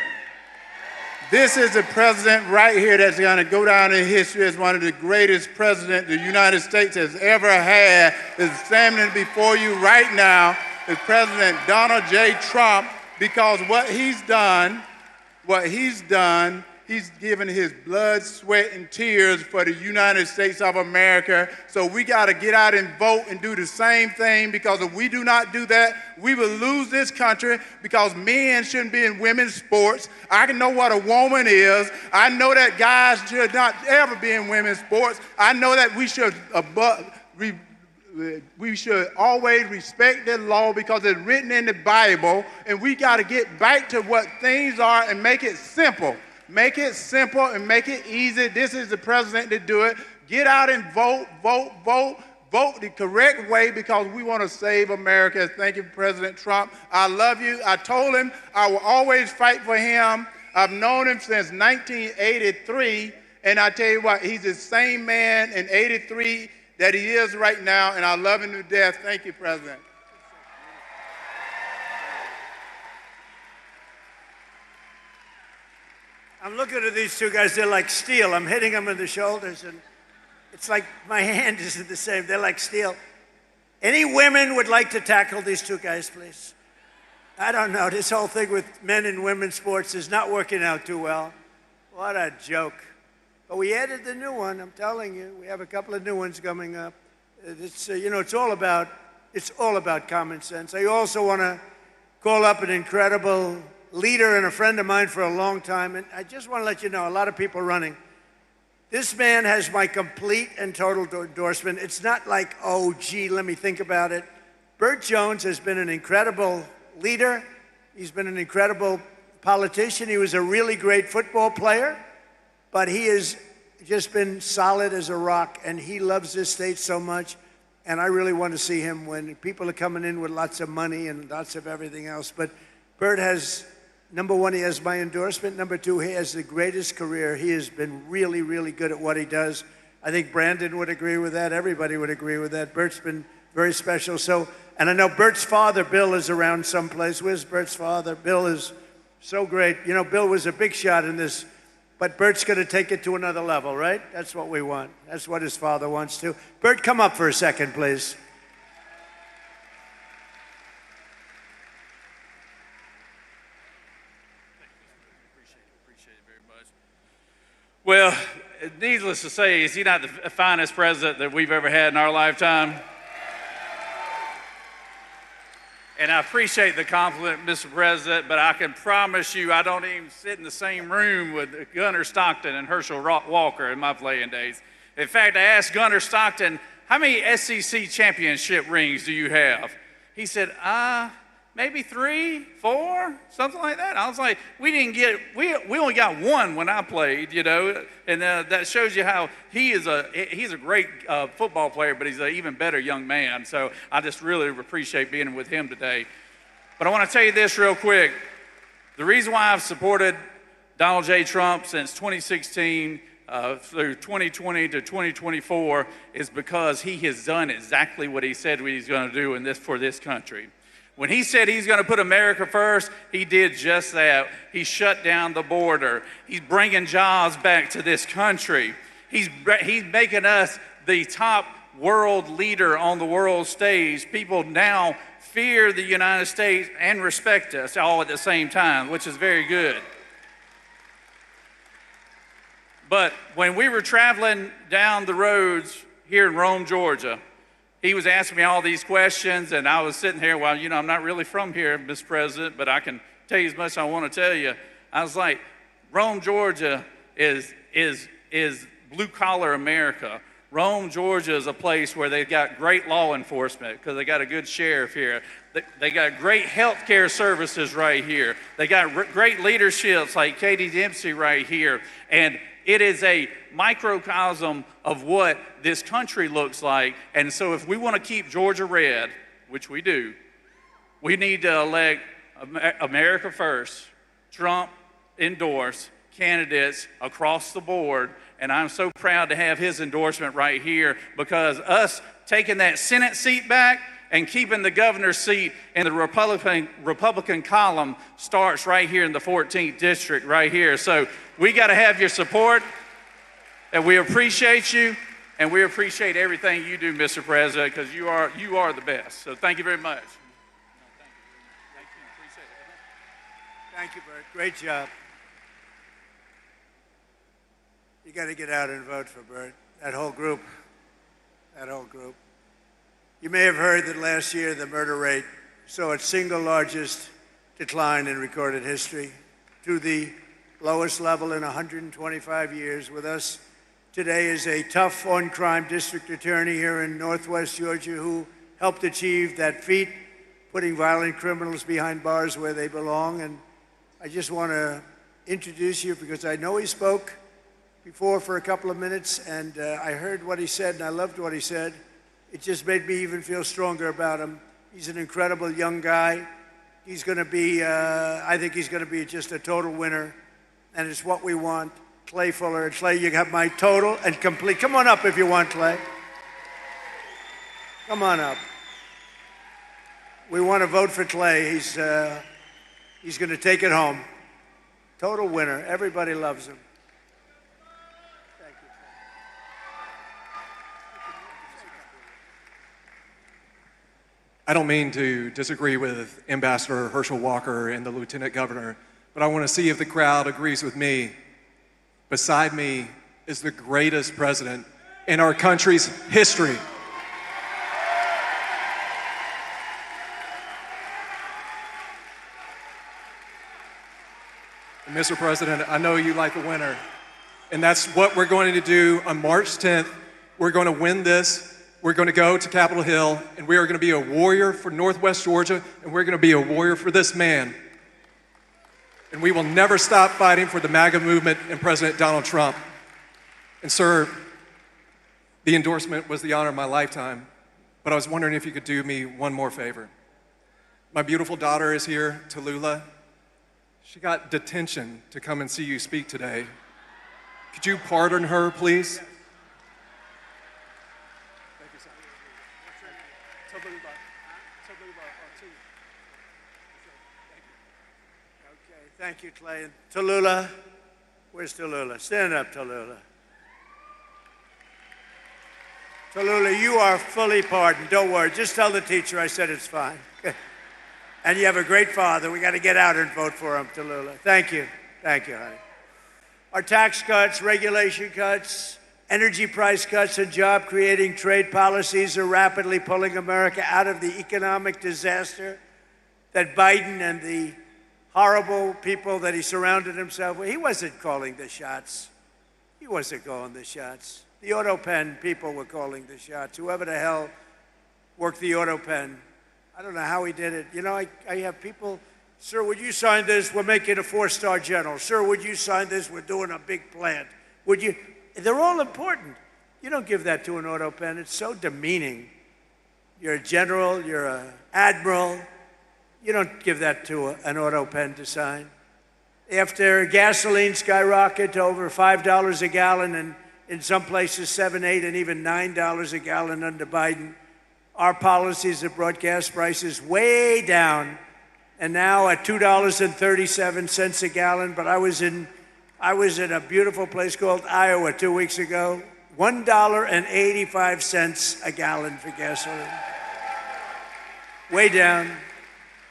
This is a president right here that's going to go down in history as one of the greatest presidents the United States has ever had. Is standing before you right now is President Donald J. Trump, because what he's done, he's given his blood, sweat, and tears for the United States of America. So we got to get out and vote and do the same thing, because if we do not do that, we will lose this country, because men shouldn't be in women's sports. I know what a woman is. I know that guys should not ever be in women's sports. I know that we should always respect the law because it's written in the Bible, and we got to get back to what things are and make it simple. Make it simple and make it easy. This is the president to do it. Get out and vote, vote, vote. Vote the correct way, because we want to save America. Thank you, President Trump. I love you. I told him I will always fight for him. I've known him since 1983, and I tell you what, he's the same man in 83 that he is right now, and I love him to death. Thank you, President. I'm looking at these two guys, they're like steel. I'm hitting them in the shoulders, and it's like my hand isn't the same. They're like steel. Any women would like to tackle these two guys, please? I don't know. This whole thing with men and women's sports is not working out too well. What a joke. But we added the new one, I'm telling you. We have a couple of new ones coming up. It's, you know, it's all about common sense. I also want to call up an incredible leader and a friend of mine for a long time, and I just want to let you know, a lot of people running. This man has my complete and total endorsement. It's not like, oh, gee, let me think about it. Bert Jones has been an incredible leader. He's been an incredible politician. He was a really great football player. but he has just been solid as a rock, and he loves this state so much, and I really want to see him win. People are coming in with lots of money and lots of everything else, but Bert has, number one, he has my endorsement. Number two, he has the greatest career. He has been really, really good at what he does. I think Brandon would agree with that. Everybody would agree with that. Bert's been very special. So, and I know Bert's father, Bill, is around someplace. Where's Bert's father? Bill is so great. You know, Bill was a big shot in this, but Bert's going to take it to another level, right? That's what we want. That's what his father wants to. Bert, come up for a second, please. Well, needless to say, is he not the finest president that we've ever had in our lifetime? And I appreciate the compliment, Mr. President, but I can promise you I don't even sit in the same room with Gunnar Stockton and Herschel Walker in my playing days. In fact, I asked Gunnar Stockton, how many SEC championship rings do you have? He said, maybe 3, 4, something like that. I was like, we only got one when I played, you know, and that shows you how he's a great football player, but he's an even better young man. So I just really appreciate being with him today. But I want to tell you this real quick. The reason why I've supported Donald J. Trump since 2016 through 2020 to 2024 is because he has done exactly what he said he's going to do for this country. When he said he's going to put America first, he did just that. He shut down the border. He's bringing jobs back to this country. He's making us the top world leader on the world stage. People now fear the United States and respect us all at the same time, which is very good. But when we were traveling down the roads here in Rome, Georgia, he was asking me all these questions, and I was sitting here, well, you know, I'm not really from here, Mr. President, but I can tell you as much as I want to tell you. I was like, Rome, Georgia is blue-collar America. Rome, Georgia is a place where they've got great law enforcement because they got a good sheriff here. They got great health care services right here. They got great leaderships like Katie Dempsey right here. And it is a microcosm of what this country looks like. And so if we want to keep Georgia red, which we do, we need to elect America first, Trump endorse candidates across the board. And I'm so proud to have his endorsement right here because us taking that Senate seat back and keeping the governor's seat in the Republican column starts right here in the 14th district right here. So we got to have your support, and we appreciate you, and we appreciate everything you do, Mr. President, because you are the best. So thank you very much. Thank you, Bert. Great job. You got to get out and vote for Bert. That whole group. You may have heard that last year the murder rate saw its single largest decline in recorded history to the lowest level in 125 years. With us today is a tough on-crime district attorney here in Northwest Georgia who helped achieve that feat, putting violent criminals behind bars where they belong. And I just want to introduce you because I know he spoke before for a couple of minutes, and I heard what he said, and I loved what he said. It just made me even feel stronger about him. He's an incredible young guy. He's going to be, I think he's going to be just a total winner, and it's what we want. Clay Fuller. Clay, you got my total and complete. Come on up if you want, Clay. Come on up. We want to vote for Clay. He's going to take it home. Total winner. Everybody loves him. I don't mean to disagree with Ambassador Herschel Walker and the Lieutenant Governor, but I want to see if the crowd agrees with me. Beside me is the greatest president in our country's history. And Mr. President, I know you like a winner, and that's what we're going to do on March 10th. We're going to win this. We're going to go to Capitol Hill, and we are going to be a warrior for Northwest Georgia, and we're going to be a warrior for this man. and we will never stop fighting for the MAGA movement and President Donald Trump. And sir, the endorsement was the honor of my lifetime, but I was wondering if you could do me one more favor. My beautiful daughter is here, Tallulah. She got detention to come and see you speak today. Could you pardon her, please? Thank you, Clay. Tallulah, where's Tallulah? Stand up, Tallulah. Tallulah, you are fully pardoned. Don't worry. Just tell the teacher I said it's fine. And you have a great father. We got to get out and vote for him, Tallulah. Thank you. Thank you, honey. Our tax cuts, regulation cuts, energy price cuts, and job-creating trade policies are rapidly pulling America out of the economic disaster that Biden and the horrible people that he surrounded himself with. He wasn't calling the shots. He wasn't calling the shots. The auto pen people were calling the shots. Whoever the hell worked the auto pen. I don't know how he did it. You know, I have people, sir, would you sign this? We're making a 4-star general. Sir, would you sign this? We're doing a big plant. Would you? They're all important. You don't give that to an auto pen. It's so demeaning. You're a general. You're an admiral. You don't give that to an auto pen to sign. After gasoline skyrocketed to over $5 a gallon and in some places $7, $8, and even $9 a gallon under Biden, our policies have brought gas prices way down, and now at $2.37 a gallon. But I was in a beautiful place called Iowa 2 weeks ago, $1.85 a gallon for gasoline. Way down.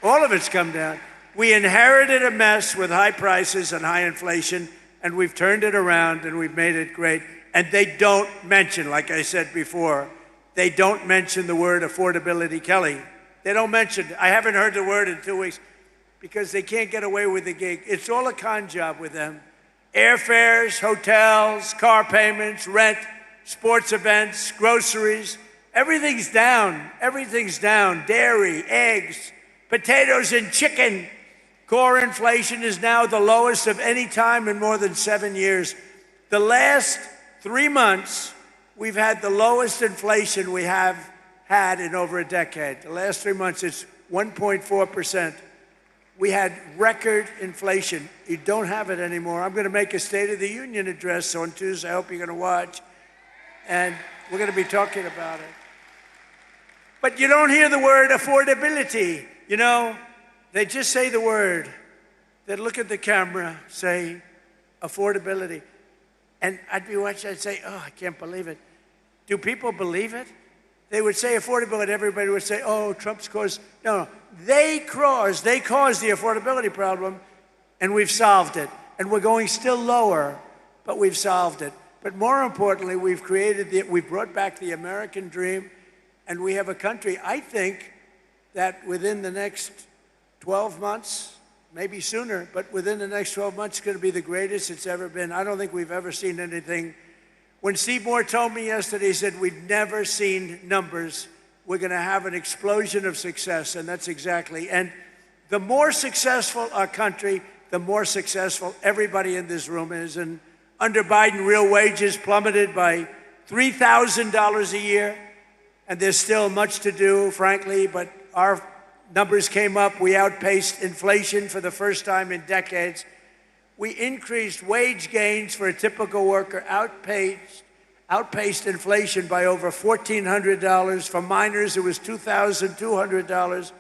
All of it's come down. We inherited a mess with high prices and high inflation, and we've turned it around and we've made it great. And they don't mention, like I said before, they don't mention the word affordability, Kelly. They don't mention it. I haven't heard the word in 2 weeks because they can't get away with the gig. It's all a con job with them. Airfares, hotels, car payments, rent, sports events, groceries, everything's down. Everything's down. Dairy, eggs, potatoes and chicken. Core inflation is now the lowest of any time in more than 7 years. The last 3 months, we've had the lowest inflation we have had in over a decade. The last 3 months, it's 1.4%. We had record inflation. You don't have it anymore. I'm going to make a State of the Union address on Tuesday. I hope you're going to watch. And we're going to be talking about it. But you don't hear the word affordability. You know, they just say the word. They look at the camera, say affordability. And I'd be watching, I'd say, oh, I can't believe it. Do people believe it? They would say affordability, everybody would say, oh, Trump's caused. No, they caused the affordability problem, and we've solved it. And we're going still lower, but we've solved it. But more importantly, we've brought back the American dream, and we have a country, I think, that within the next 12 months, maybe sooner, but within the next 12 months, it's going to be the greatest it's ever been. I don't think we've ever seen anything. When Steve Moore told me yesterday, he said, we've never seen numbers. We're going to have an explosion of success, and that's exactly. And the more successful our country, the more successful everybody in this room is. And under Biden, real wages plummeted by $3,000 a year, and there's still much to do, frankly, but our numbers came up. We outpaced inflation for the first time in decades. We increased wage gains for a typical worker, outpaced inflation by over $1,400. For miners, it was $2,200.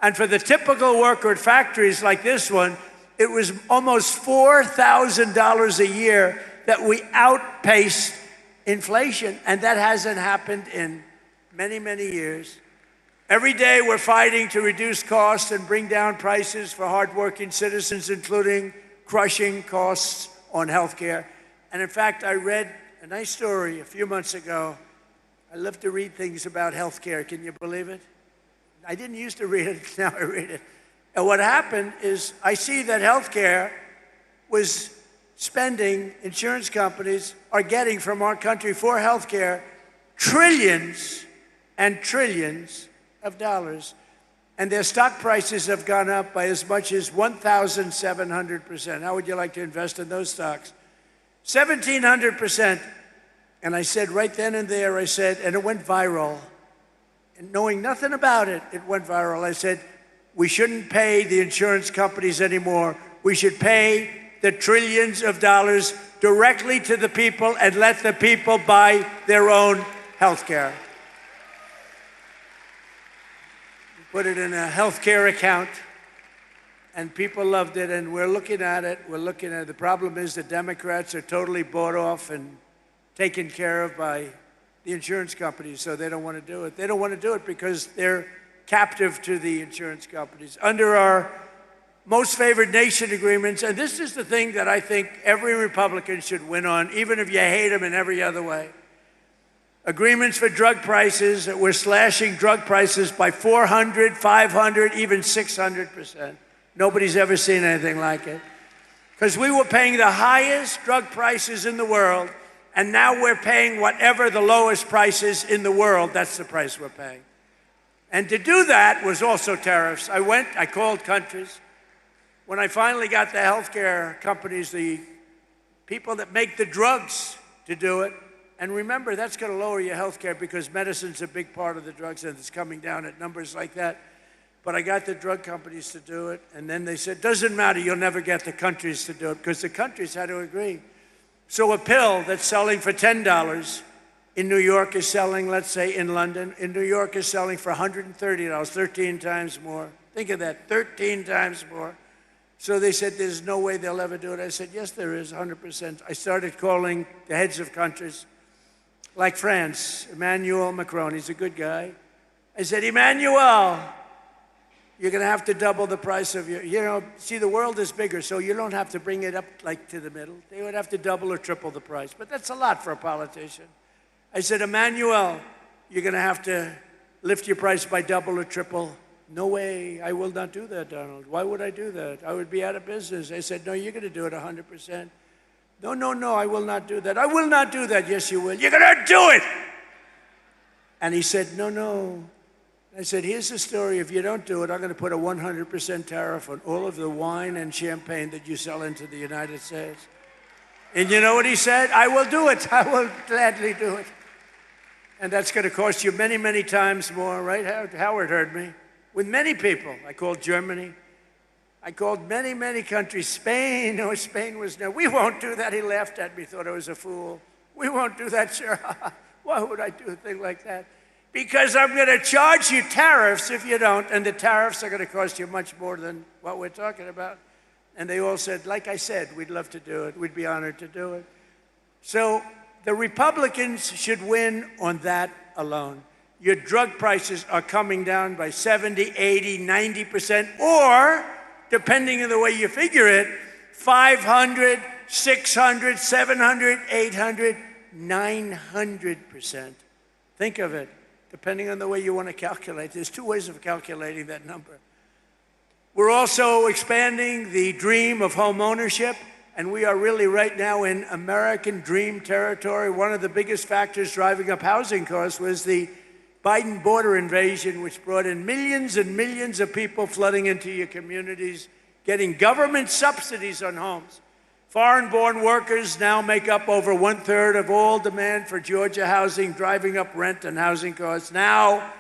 And for the typical worker at factories like this one, it was almost $4,000 a year that we outpaced inflation. And that hasn't happened in many, many years. Every day we're fighting to reduce costs and bring down prices for hardworking citizens, including crushing costs on health care. And in fact, I read a nice story a few months ago. I love to read things about health care. Can you believe it? I didn't used to read it, now I read it. And what happened is I see that health care was spending, insurance companies are getting from our country for health care trillions and trillions of dollars. and their stock prices have gone up by as much as 1,700%. How would you like to invest in those stocks? 1,700%. And I said right then and there, I said, and it went viral. And knowing nothing about it, it went viral. I said, we shouldn't pay the insurance companies anymore. We should pay the trillions of dollars directly to the people and let the people buy their own health care. Put it in a health care account, and people loved it, and we're looking at it. We're looking at it. The problem is the Democrats are totally bought off and taken care of by the insurance companies, so they don't want to do it. They don't want to do it because they're captive to the insurance companies. Under our most favored nation agreements, and this is the thing that I think every Republican should win on, even if you hate them in every other way. Agreements for drug prices, we're slashing drug prices by 400, 500, even 600%. Nobody's ever seen anything like it. Because we were paying the highest drug prices in the world, and now we're paying whatever the lowest price is in the world. That's the price we're paying. And to do that was also tariffs. I called countries. When I finally got the healthcare companies, the people that make the drugs to do it, and remember, that's going to lower your healthcare because medicine's a big part of the drugs, and it's coming down at numbers like that. But I got the drug companies to do it, and then they said, doesn't matter, you'll never get the countries to do it, because the countries had to agree. So a pill that's selling for $10 in New York is selling, let's say in London, in New York is selling for $130, 13 times more. Think of that, 13 times more. So they said, there's no way they'll ever do it. I said, yes, there is, 100%. I started calling the heads of countries, like France, Emmanuel Macron, he's a good guy. I said, Emmanuel, you're going to have to double the price of your, see, the world is bigger, so you don't have to bring it up like to the middle. They would have to double or triple the price, but that's a lot for a politician. I said, Emmanuel, you're going to have to lift your price by double or triple. No way, I will not do that, Donald. Why would I do that? I would be out of business. I said, no, you're going to do it 100%. No, I will not do that. I will not do that. Yes, you will. You're going to do it. And he said, no. I said, here's the story. If you don't do it, I'm going to put a 100% tariff on all of the wine and champagne that you sell into the United States. And you know what he said? I will do it. I will gladly do it. And that's going to cost you many, many times more, right? Howard heard me. With many people. I called Germany. I called many, many countries. Spain. Oh, Spain was no. We won't do that. He laughed at me, thought I was a fool. We won't do that, sir. Why would I do a thing like that? Because I'm going to charge you tariffs if you don't, and the tariffs are going to cost you much more than what we're talking about. And they all said, like I said, we'd love to do it. We'd be honored to do it. So the Republicans should win on that alone. Your drug prices are coming down by 70, 80, 90%, or, depending on the way you figure it, 500, 600, 700, 800, 900%. Think of it, depending on the way you want to calculate. There's two ways of calculating that number. We're also expanding the dream of home ownership, and we are really right now in American dream territory. One of the biggest factors driving up housing costs was the Biden border invasion, which brought in millions and millions of people flooding into your communities, getting government subsidies on homes. Foreign-born workers now make up over 1/3 of all demand for Georgia housing, driving up rent and housing costs. Now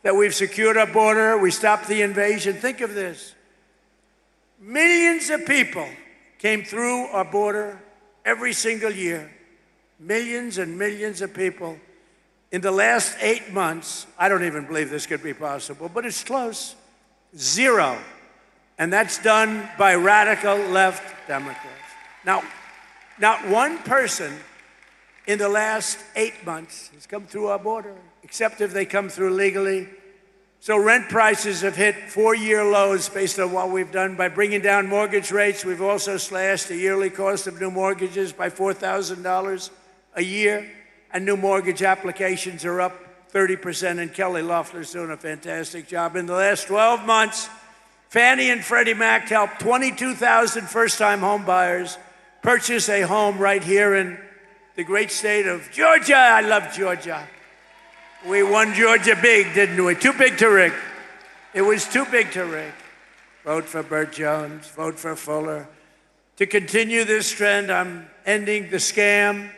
that we've secured our border, we stopped the invasion. Think of this. Millions of people came through our border every single year. Millions and millions of people. In the last 8 months, I don't even believe this could be possible, but it's close. 0. And that's done by radical left Democrats. Now, not one person in the last 8 months has come through our border, except if they come through legally. So rent prices have hit 4-year lows based on what we've done by bringing down mortgage rates. We've also slashed the yearly cost of new mortgages by $4,000 a year. And new mortgage applications are up 30%, and Kelly Loeffler's doing a fantastic job. In the last 12 months, Fannie and Freddie Mac helped 22,000 first-time home buyers purchase a home right here in the great state of Georgia. I love Georgia. We won Georgia big, didn't we? Too big to rig. It was too big to rig. Vote for Bert Jones, vote for Fuller. To continue this trend, I'm ending the scam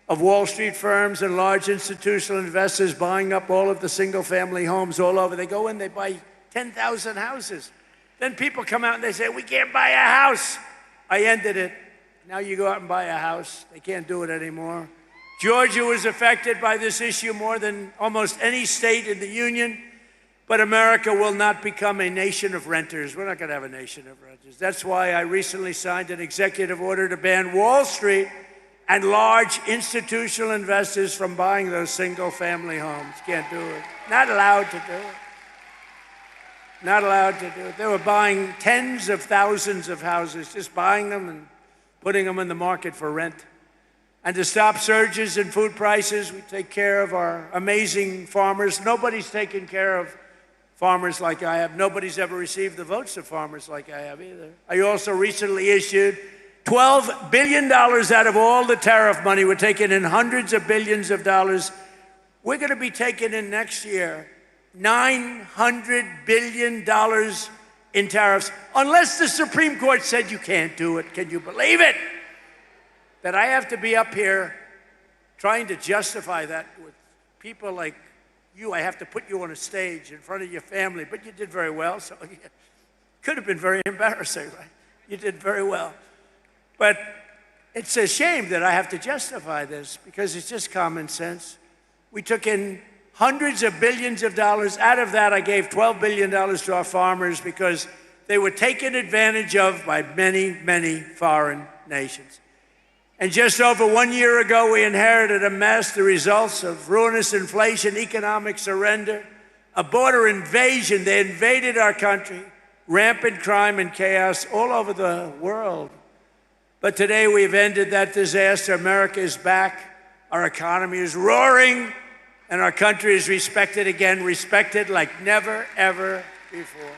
of Wall Street firms and large institutional investors buying up all of the single-family homes all over. They go in, they buy 10,000 houses. Then people come out and they say, we can't buy a house. I ended it. Now you go out and buy a house. They can't do it anymore. Georgia was affected by this issue more than almost any state in the union, but America will not become a nation of renters. We're not going to have a nation of renters. That's why I recently signed an executive order to ban Wall Street and large institutional investors from buying those single-family homes. Can't do it. Not allowed to do it. Not allowed to do it. They were buying tens of thousands of houses, just buying them and putting them in the market for rent. And to stop surges in food prices, we take care of our amazing farmers. Nobody's taken care of farmers like I have. Nobody's ever received the votes of farmers like I have either. I also recently issued $12 billion out of all the tariff money. We're taking in hundreds of billions of dollars. We're going to be taking in next year $900 billion in tariffs, unless the Supreme Court said you can't do it. Can you believe it? That I have to be up here trying to justify that with people like you. I have to put you on a stage in front of your family, but you did very well, so it could have been very embarrassing, right? You did very well. But it's a shame that I have to justify this because it's just common sense. We took in hundreds of billions of dollars. Out of that, I gave $12 billion to our farmers because they were taken advantage of by many, many foreign nations. And just over 1 year ago, we inherited a mess, the results of ruinous inflation, economic surrender, a border invasion. They invaded our country, rampant crime and chaos all over the world. But today we've ended that disaster. America is back. Our economy is roaring, and our country is respected again, respected like never, ever before.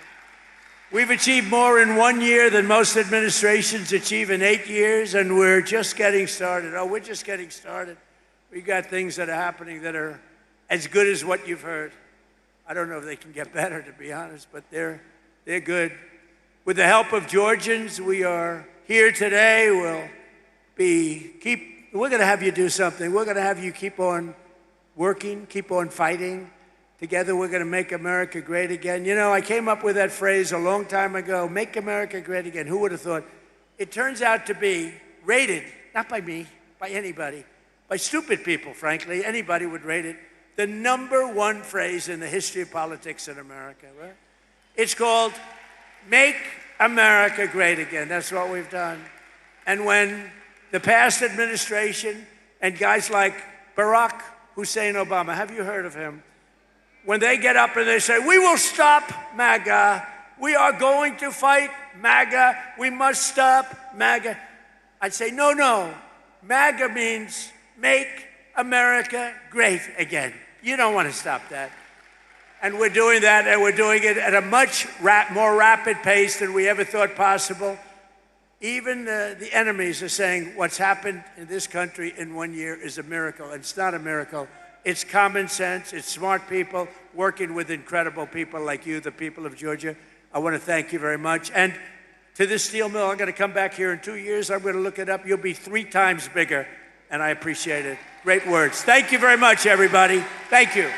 We've achieved more in 1 year than most administrations achieve in 8 years, and we're just getting started. Oh, we're just getting started. We've got things that are happening that are as good as what you've heard. I don't know if they can get better, to be honest, but they're good. With the help of Georgians, we are here today. We're going to have you do something. We're going to have you keep on working, keep on fighting. Together, we're going to make America great again. You know, I came up with that phrase a long time ago, make America great again. Who would have thought? It turns out to be rated, not by me, by anybody, by stupid people, frankly. Anybody would rate it the #1 phrase in the history of politics in America, right? It's called Make America Great Again. That's what we've done. And when the past administration and guys like Barack Hussein Obama, have you heard of him? When they get up and they say, we will stop MAGA, we are going to fight MAGA, we must stop MAGA. I'd say, no, MAGA means make America great again. You don't want to stop that. And we're doing that, and we're doing it at a much more rapid pace than we ever thought possible. Even the enemies are saying what's happened in this country in 1 year is a miracle. And it's not a miracle. It's common sense. It's smart people working with incredible people like you, the people of Georgia. I want to thank you very much. And to this steel mill, I'm going to come back here in 2 years. I'm going to look it up. You'll be 3 times bigger, and I appreciate it. Great words. Thank you very much, everybody. Thank you.